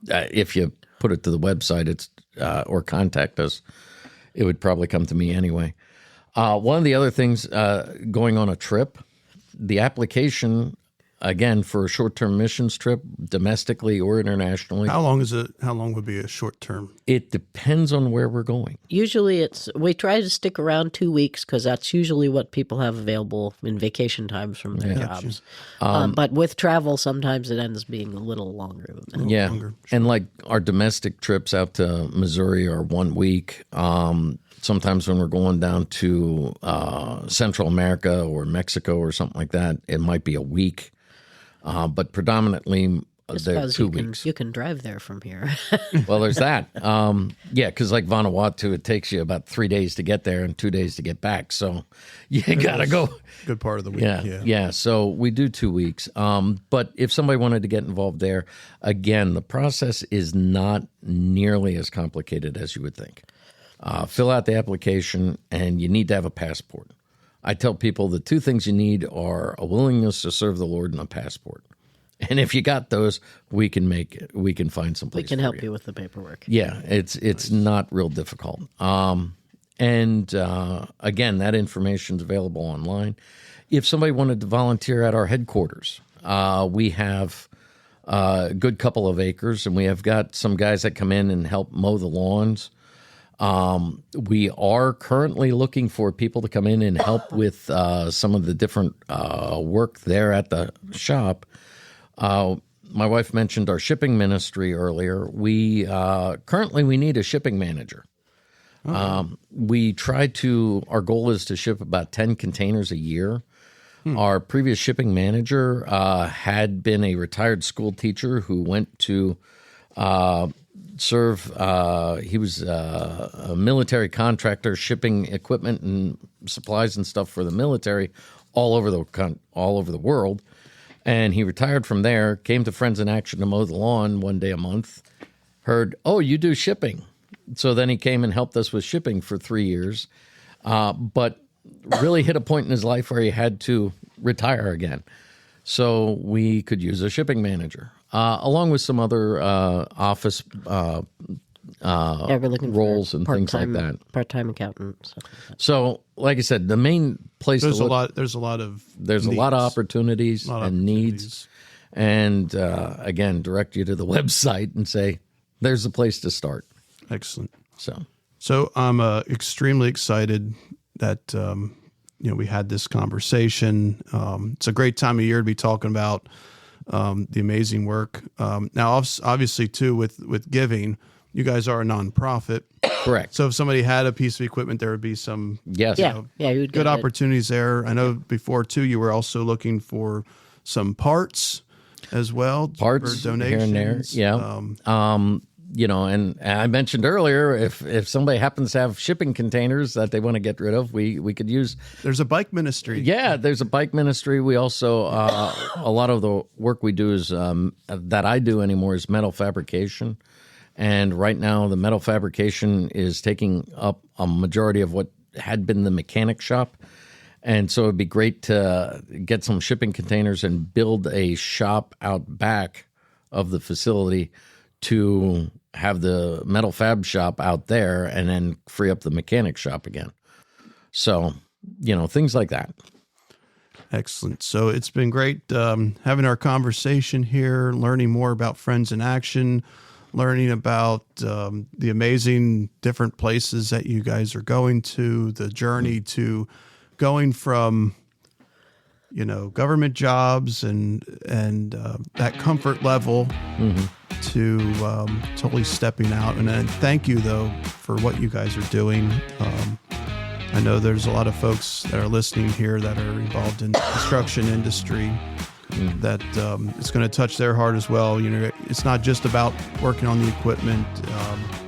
If you put it to the website, or contact us, it would probably come to me anyway. One of the other things going on a trip, the application, again, for a short-term missions trip, domestically or internationally. How long would be a short term? It depends on where we're going. Usually we try to stick around 2 weeks because that's usually what people have available in vacation times from their jobs. But with travel, sometimes it ends being a little longer than that. Longer, sure. And our domestic trips out to Missouri are 1 week. Sometimes when we're going down to Central America or Mexico or something like that, it might be a week. But predominantly, they're 2 weeks. You can drive there from here. Well, there's that. Because like Vanuatu, it takes you about 3 days to get there and 2 days to get back. So you got to go. Good part of the week. Yeah. So we do 2 weeks. But if somebody wanted to get involved there, again, the process is not nearly as complicated as you would think. Fill out the application, and you need to have a passport. I tell people the 2 things you need are a willingness to serve the Lord and a passport. And if you got those, we can find some place. We can help you with the paperwork. Yeah, it's not real difficult. Again, that information is available online. If somebody wanted to volunteer at our headquarters, we have a good couple of acres, and we have got some guys that come in and help mow the lawns. We are currently looking for people to come in and help with some of the different work there at the shop. My wife mentioned our shipping ministry earlier. We currently need a shipping manager. Our goal is to ship about 10 containers a year. Our previous shipping manager had been a retired school teacher who went to serve. He was a military contractor, shipping equipment and supplies and stuff for the military all over the world. And he retired from there, came to Friends in Action to mow the lawn one day a month, heard, oh, you do shipping. So then he came and helped us with shipping for 3 years, but really hit a point in his life where he had to retire again. So we could use a shipping manager, along with some other office we're looking roles for and things like that. Part-time accountant. So, like I said, the main place There's to a look, lot. There's a lot of. there's needs. a lot of opportunities A lot of and needs. And again, direct you to the website and say, there's a place to start. Excellent. So I'm extremely excited that we had this conversation. It's a great time of year to be talking about the amazing work. Now, obviously, too, with giving, you guys are a nonprofit. correct. So if somebody had a piece of equipment, there would be some Yes. Yeah, you would good get it. opportunities there. I know before, too, you were also looking for some parts as well. Parts for donations. here and there. Yeah. And I mentioned earlier, if somebody happens to have shipping containers that they want to get rid of, we could use. There's a bike ministry. Yeah, there's a bike ministry. We also a lot of the work we do is that I do anymore is metal fabrication, and right now the metal fabrication is taking up a majority of what had been the mechanic shop. And so it'd be great to get some shipping containers and build a shop out back of the facility to have the metal fab shop out there and then free up the mechanic shop again. So, things like that. Excellent. So it's been great having our conversation here, learning more about Friends in Action, learning about the amazing different places that you guys are going to, the journey to going from, government jobs and that comfort level to totally stepping out. And then thank you, though, for what you guys are doing. I know there's a lot of folks that are listening here that are involved in the construction industry that it's going to touch their heart as well. It's not just about working on the equipment.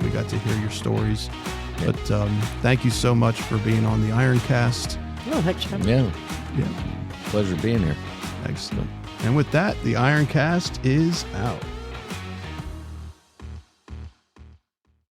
We got to hear your stories. But thank you so much for being on the IronCast. Oh, thanks for having me. Yeah. Pleasure being here. Excellent. And with that, the IronCast is out.